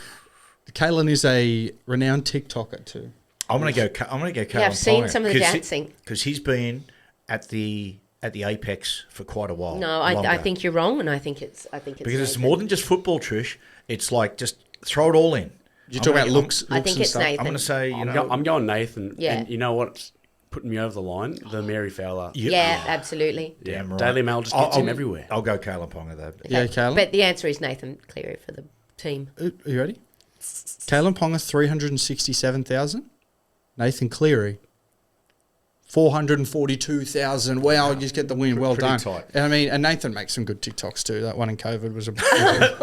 Kalen is a renowned TikToker too. I'm going to go Kalen Yeah, I've seen Ponga, some of the dancing. because he's been at the apex for quite a while. No, I longer. think you're wrong, and I think it's because Nathan. it's more than just football, Trish. It's like just throw it all in. You talk about looks I think and it's stuff. Nathan. I'm going to say, I'm going Nathan. Yeah. And you know what's putting me over the line? The Mary Fowler. Yeah, absolutely. Damn right. Daily Mail just gets him everywhere. I'll go Kalen Ponga though. Yeah, Kalen. But the answer is Nathan Cleary for the team. Are you ready? Kalen Ponga, 367,000. Nathan Cleary, 442,000. Wow, you just get the win. Well Pretty done. tight. And I mean, and Nathan makes some good TikToks too. That one in COVID was a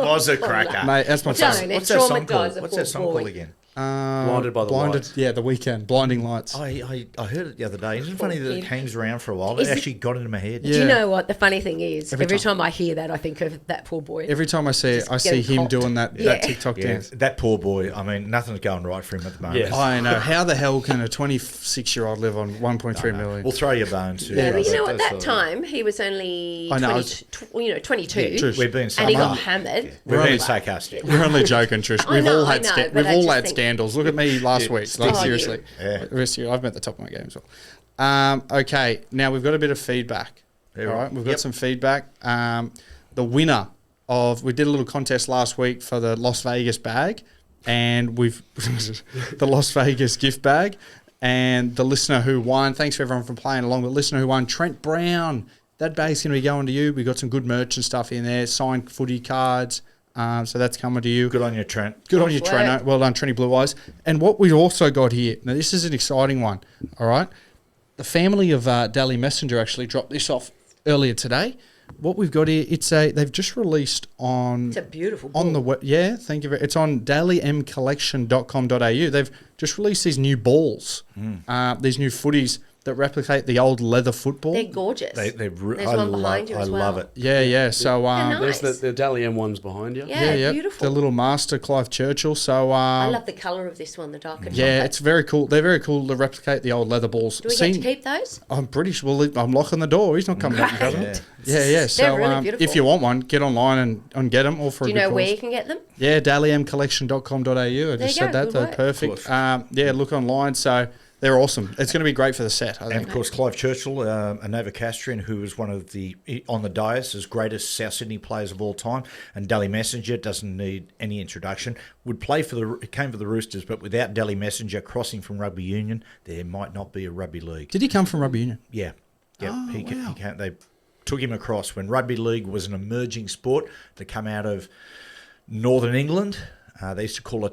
Was a cracker. mate. That's my Don't. favorite. What's Sean that song McDowell's called? a What's that poor song boy. called again? Blinded by the Lights. Yeah, The Weekend. Blinding Lights. I heard it the other day. Isn't it funny that it kid. hangs around for a while? Is It it- actually got into my head. Yeah. Do you know what the funny thing is? Every Every time. time I hear that, I think of that poor boy. Every time I see it, Just I see getting him copped. doing that Yeah. TikTok Yeah, dance. that poor boy. I mean, nothing's going right for him at the moment. Yes. I know. How the hell can a 26-year-old live on 1.3 million? We'll throw your bones. Yeah, but you know, at That's that time, he was only I know, 22, Yeah, Trish. we're being and he got sarcastic. hammered. We're We're being only- sarcastic. We're only joking, Trish. I We've know, all I had know, sca- but we've I all just had think- scandals. Look at me last week. Like Oh, seriously, yeah. The rest of you, I've been at the top of my game as well. Okay, now we've got a bit of feedback. Yeah, all right, right. we've got Yep. some feedback. The winner of we did a little contest last week for the Las Vegas bag, and we've the Las Vegas gift bag, and the listener who won. Thanks for everyone for playing along. The listener who won, Trent Brown. That bag's going to be going to you. We got some good merch and stuff in there, signed footy cards. So that's coming to you. Good on you, Trent. Good on you, Nice Trent. work. Well done, Trenny Blue Eyes. And what we've also got here, now this is an exciting one, all right? The family of Daily Messenger actually dropped this off earlier today. What we've got here, they've just released on... It's a beautiful on the ball. web, yeah, thank you. It's on dailymcollection.com.au. They've just released these new balls, these new footies that replicate the old leather football. They're gorgeous. There's There's one behind you I as well. love it. Yeah. So They're nice. There's the Dally M ones behind you. Yeah, beautiful. The little master Clive Churchill. So I love the colour of this one, the darker yeah, chocolate. it's very cool. They're very cool to replicate the old leather balls. Do we get to keep those? I'm pretty sure. Well, I'm locking the door. He's not coming up. Right. Yeah. So really beautiful. if you want one, get online and get them. All for Do a you good know cause. where you can get them? Yeah, dailymcollection.com.au. I just you said go, that. good They're work. perfect. Cool. Yeah, look online. So they're awesome. It's going to be great for the set, I And think. of course, Clive Churchill, a Novocastrian who was one of the, on the dais, as greatest South Sydney players of all time. And Daly Messenger doesn't need any introduction. Would play came for the Roosters, but without Daly Messenger crossing from rugby union, there might not be a rugby league. Did he come from Rugby Union? Yeah. Oh, he wow. can't. They took him across when rugby league was an emerging sport that come out of Northern England. They used to call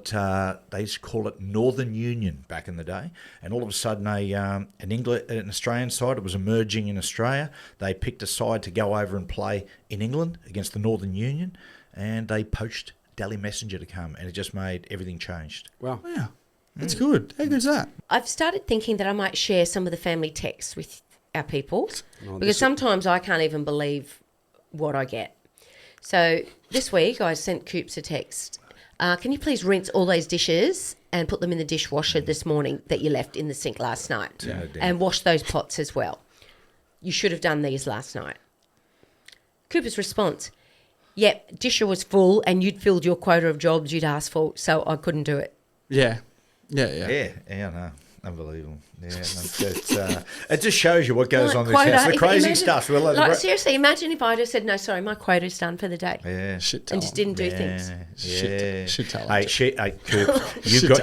it Northern Union back in the day, and all of a sudden an Australian side, it was emerging in Australia. They picked a side to go over and play in England against the Northern Union, and they poached Daly Messenger to come, and it just made everything changed. Wow. Wow. That's good. How good's that? I've started thinking that I might share some of the family texts with our people Oh, because sometimes I can't even believe what I get. So this week I sent Coops a text. Can you please rinse all those dishes and put them in the dishwasher this morning that you left in the sink last night? Yeah, damn. And wash those pots as well. You should have done these last night. Cooper's response, yep, disher was full and you'd filled your quota of jobs you'd asked for, so I couldn't do it. Yeah. Yeah, no, unbelievable. Yeah, it just shows you what goes Like on in this quota, house. The if- crazy imagine- stuff. Well, Like, seriously, imagine if I just said, no, sorry, my quota's done for the day. yeah. Shit And just didn't do Yeah, things. yeah. Shit talent. Hey, Coop,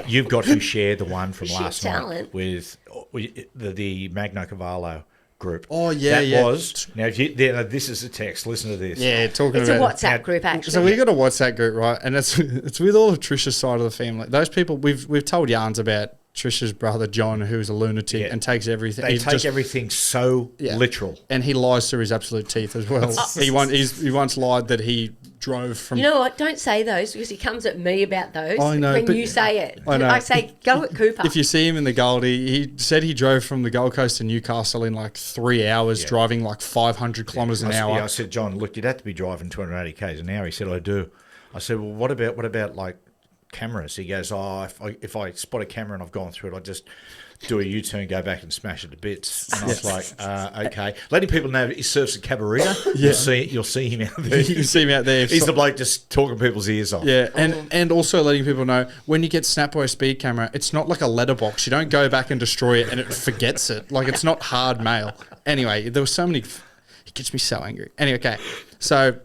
you've got to share the one from Shit last talent. night with the Magno Cavallo group. Oh, yeah, that yeah. was now. This is a text. Listen to this. Yeah, talking It's a about WhatsApp group, actually. So we got a WhatsApp group, right? And it's with all of Trisha's side of the family. Those people we've told yarns about Trish's brother John, who's a lunatic and takes everything. They take everything so literal. And he lies through his absolute teeth as well. He once lied that he drove from... You know what? Don't say those because he comes at me about those I know, when but- you say it. I know. I say, go at Cooper. If you see him in the Goldie, he said he drove from the Gold Coast to Newcastle in like 3 hours, driving like 500 kilometres an hour. I said, John, look, you'd have to be driving 280 k's an hour. He said, I do. I said, well, what about like cameras? He goes, if I spot a camera and I've gone through it, I just do a U-turn, go back and smash it to bits. And I was like, okay. Letting people know he serves a cabarita. You'll see him out there. You can see him out there. He's the bloke just talking people's ears off. Yeah, and also letting people know when you get snapped by a speed camera, it's not like a letterbox. You don't go back and destroy it and it forgets it. Like, it's not hard mail. Anyway, there were so many... It gets me so angry. Anyway, okay. So...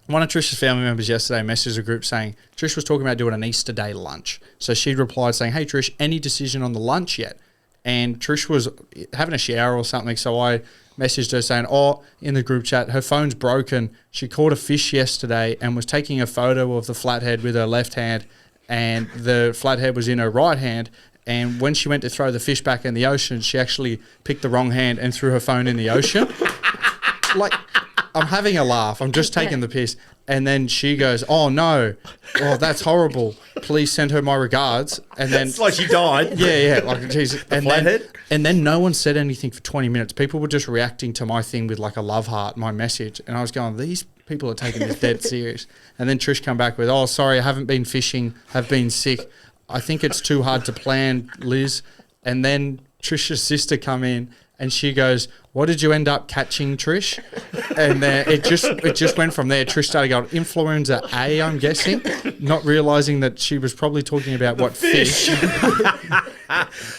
one of Trish's family members yesterday messaged a group saying Trish was talking about doing an Easter Day lunch. So she replied saying, hey, Trish, any decision on the lunch yet? And Trish was having a shower or something. So I messaged her saying, in the group chat, her phone's broken. She caught a fish yesterday and was taking a photo of the flathead with her left hand, and the flathead was in her right hand. And when she went to throw the fish back in the ocean, she actually picked the wrong hand and threw her phone in the ocean. Like... I'm having a laugh. I'm just taking the piss. And then she goes, oh, no. Oh, that's horrible. Please send her my regards. And then... It's like she died. Yeah. Like, geez. Flathead? And then no one said anything for 20 minutes. People were just reacting to my thing with like a love heart, my message. And I was going, these people are taking this dead serious. And then Trish come back with, oh, sorry, I haven't been fishing. Have been sick. I think it's too hard to plan, Liz. And then Trish's sister come in and she goes, what did you end up catching, Trish? And it just went from there. Trish started going, influenza A, I'm guessing, not realising that she was probably talking about what fish.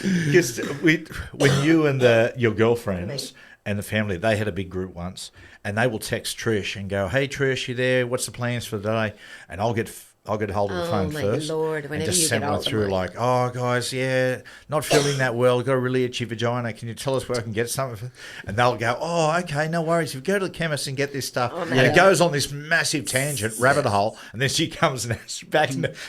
Because when you and your girlfriends and the family, they had a big group once, and they will text Trish and go, hey, Trish, you there? What's the plans for the day? And I'll get hold of the phone first. Lord, and whenever just you send get one older, through mate. like, oh, guys, not feeling that well. Got a really itchy vagina. Can you tell us where I can get something? And they'll go, oh, okay, no worries. You go to the chemist and get this stuff. Oh, and man. it goes on this massive tangent, rabbit hole, and then she comes and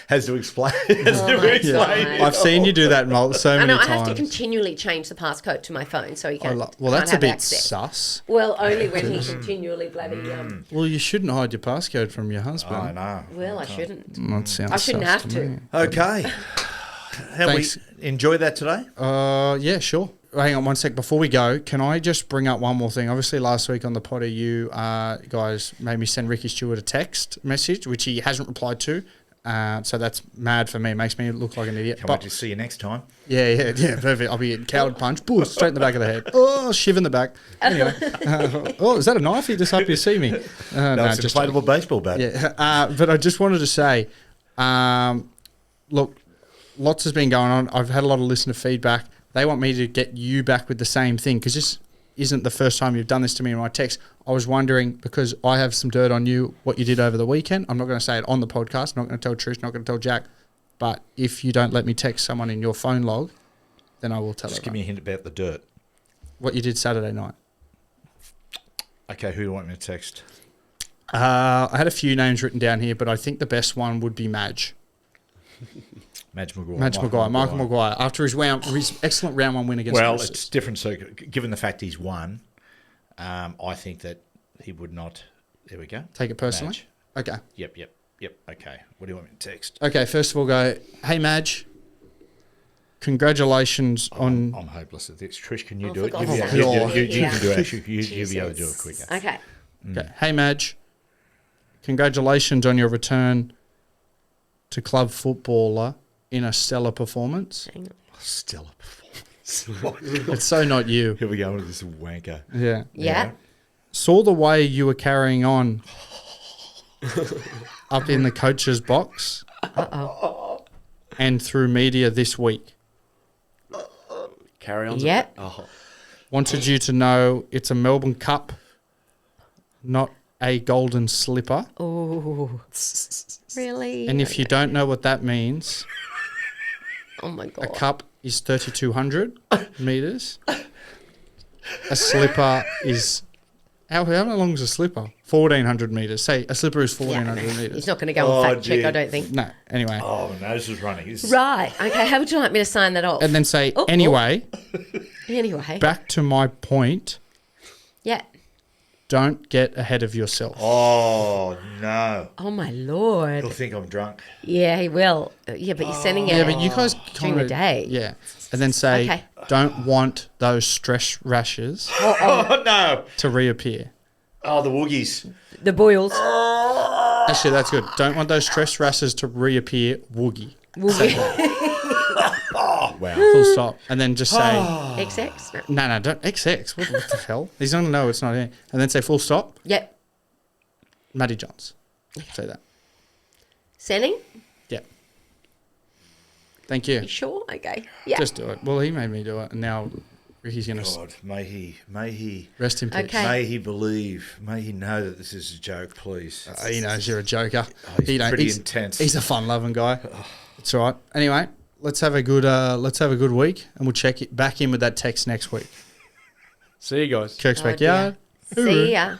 has to explain. I've seen you do that so I many know, I times. have to continually change the passcode to my phone so he can't. Well, that's can't a have bit access. sus. Well, only when he continually bloody. Well, you shouldn't hide your passcode from your husband. I know. Well, I shouldn't. That sounds I shouldn't sus have to. me. Okay. Have we Thanks. enjoyed that today? Yeah, sure. Hang on one sec. Before we go, can I just bring up one more thing? Obviously, last week on the potty, you guys made me send Ricky Stewart a text message, which he hasn't replied to. So that's mad for me. It makes me look like an idiot. Can't wait to see you next time. Yeah, perfect. I'll be getting coward punch, straight in the back of the head. Oh, shiv in the back. Anyway. Is that a knife? You just hope you see me. No, it's just inflatable baseball bat. Yeah, but I just wanted to say, look, lots has been going on. I've had a lot of listener feedback. They want me to get you back with the same thing because this isn't the first time you've done this to me in my text. I was wondering, because I have some dirt on you, what you did over the weekend. I'm not going to say it on the podcast. I'm not going to tell Trish, not going to tell Jack. But if you don't let me text someone in your phone log, then I will tell Just it. give me a hint about the dirt. What you did Saturday night. Okay, who do you want me to text? I had a few names written down here, but I think the best one would be Madge. Madge Maguire. Michael Maguire. After his excellent round one win against Lotus. It's different. So, given the fact he's won, I think that he would not. There we go. Take it personally? Madge. Okay. Yep. Okay. What do you want me to text? Okay, first of all, go, hey, Madge, congratulations on... I'm hopeless at this. Trish, can you Oh, do for it? God's You sake. can do it, Yeah. actually. You'll be able to do it quicker. Okay. Okay. Hey, Madge, congratulations on your return to club footballer in a stellar performance. Stellar performance. It's so not you. Here we go with this wanker. Yeah. Yeah. Saw the way you were carrying on up in the coach's box and through media this week. Carry on. Yep. Oh. Wanted you to know it's a Melbourne Cup, not a golden slipper. Oh, really? And if you don't know what that means, Oh my a God. cup is 3,200 metres. A slipper is How long is a slipper? 1,400 metres. Say a slipper is Yeah, 1,400 no, metres. he's not going to go and fact check, dear. I don't think. No, anyway. Oh, nose is running. This is- Right. Okay. How would you like me to sign that off? And then say, Oh, anyway, Anyway. back to my point, Yeah. don't get ahead of yourself. Oh, no. Oh, my Lord. He'll think I'm drunk. Yeah, he will. Yeah, but you're sending it. Yeah, but you guys During the kinda- day. Yeah. And then say, Okay. don't want those stress rashes Oh, no. to reappear. Oh, the woogies. The boils. Actually, that's good. Don't want those stress rashes to reappear. Woogie. Wow. Full stop. And then just say, XX. No. no, don't XX. What the hell? He's not going to know it's not here. And then say full stop. Yep. Matty Johns. Say that. Sending? Yeah. Thank you. You sure? Okay. Yeah. Just do it. Well, he made me do it. And now Ricky's going to God, may he rest in peace. Okay. may he believe, may he know that this is a joke, please. He knows you're a joker. He's pretty intense. He's a fun-loving guy. It's all right. Anyway, let's have a good week, and we'll check it back in with that text next week. See you guys. Kirk's Oh, backyard. dear. See ya.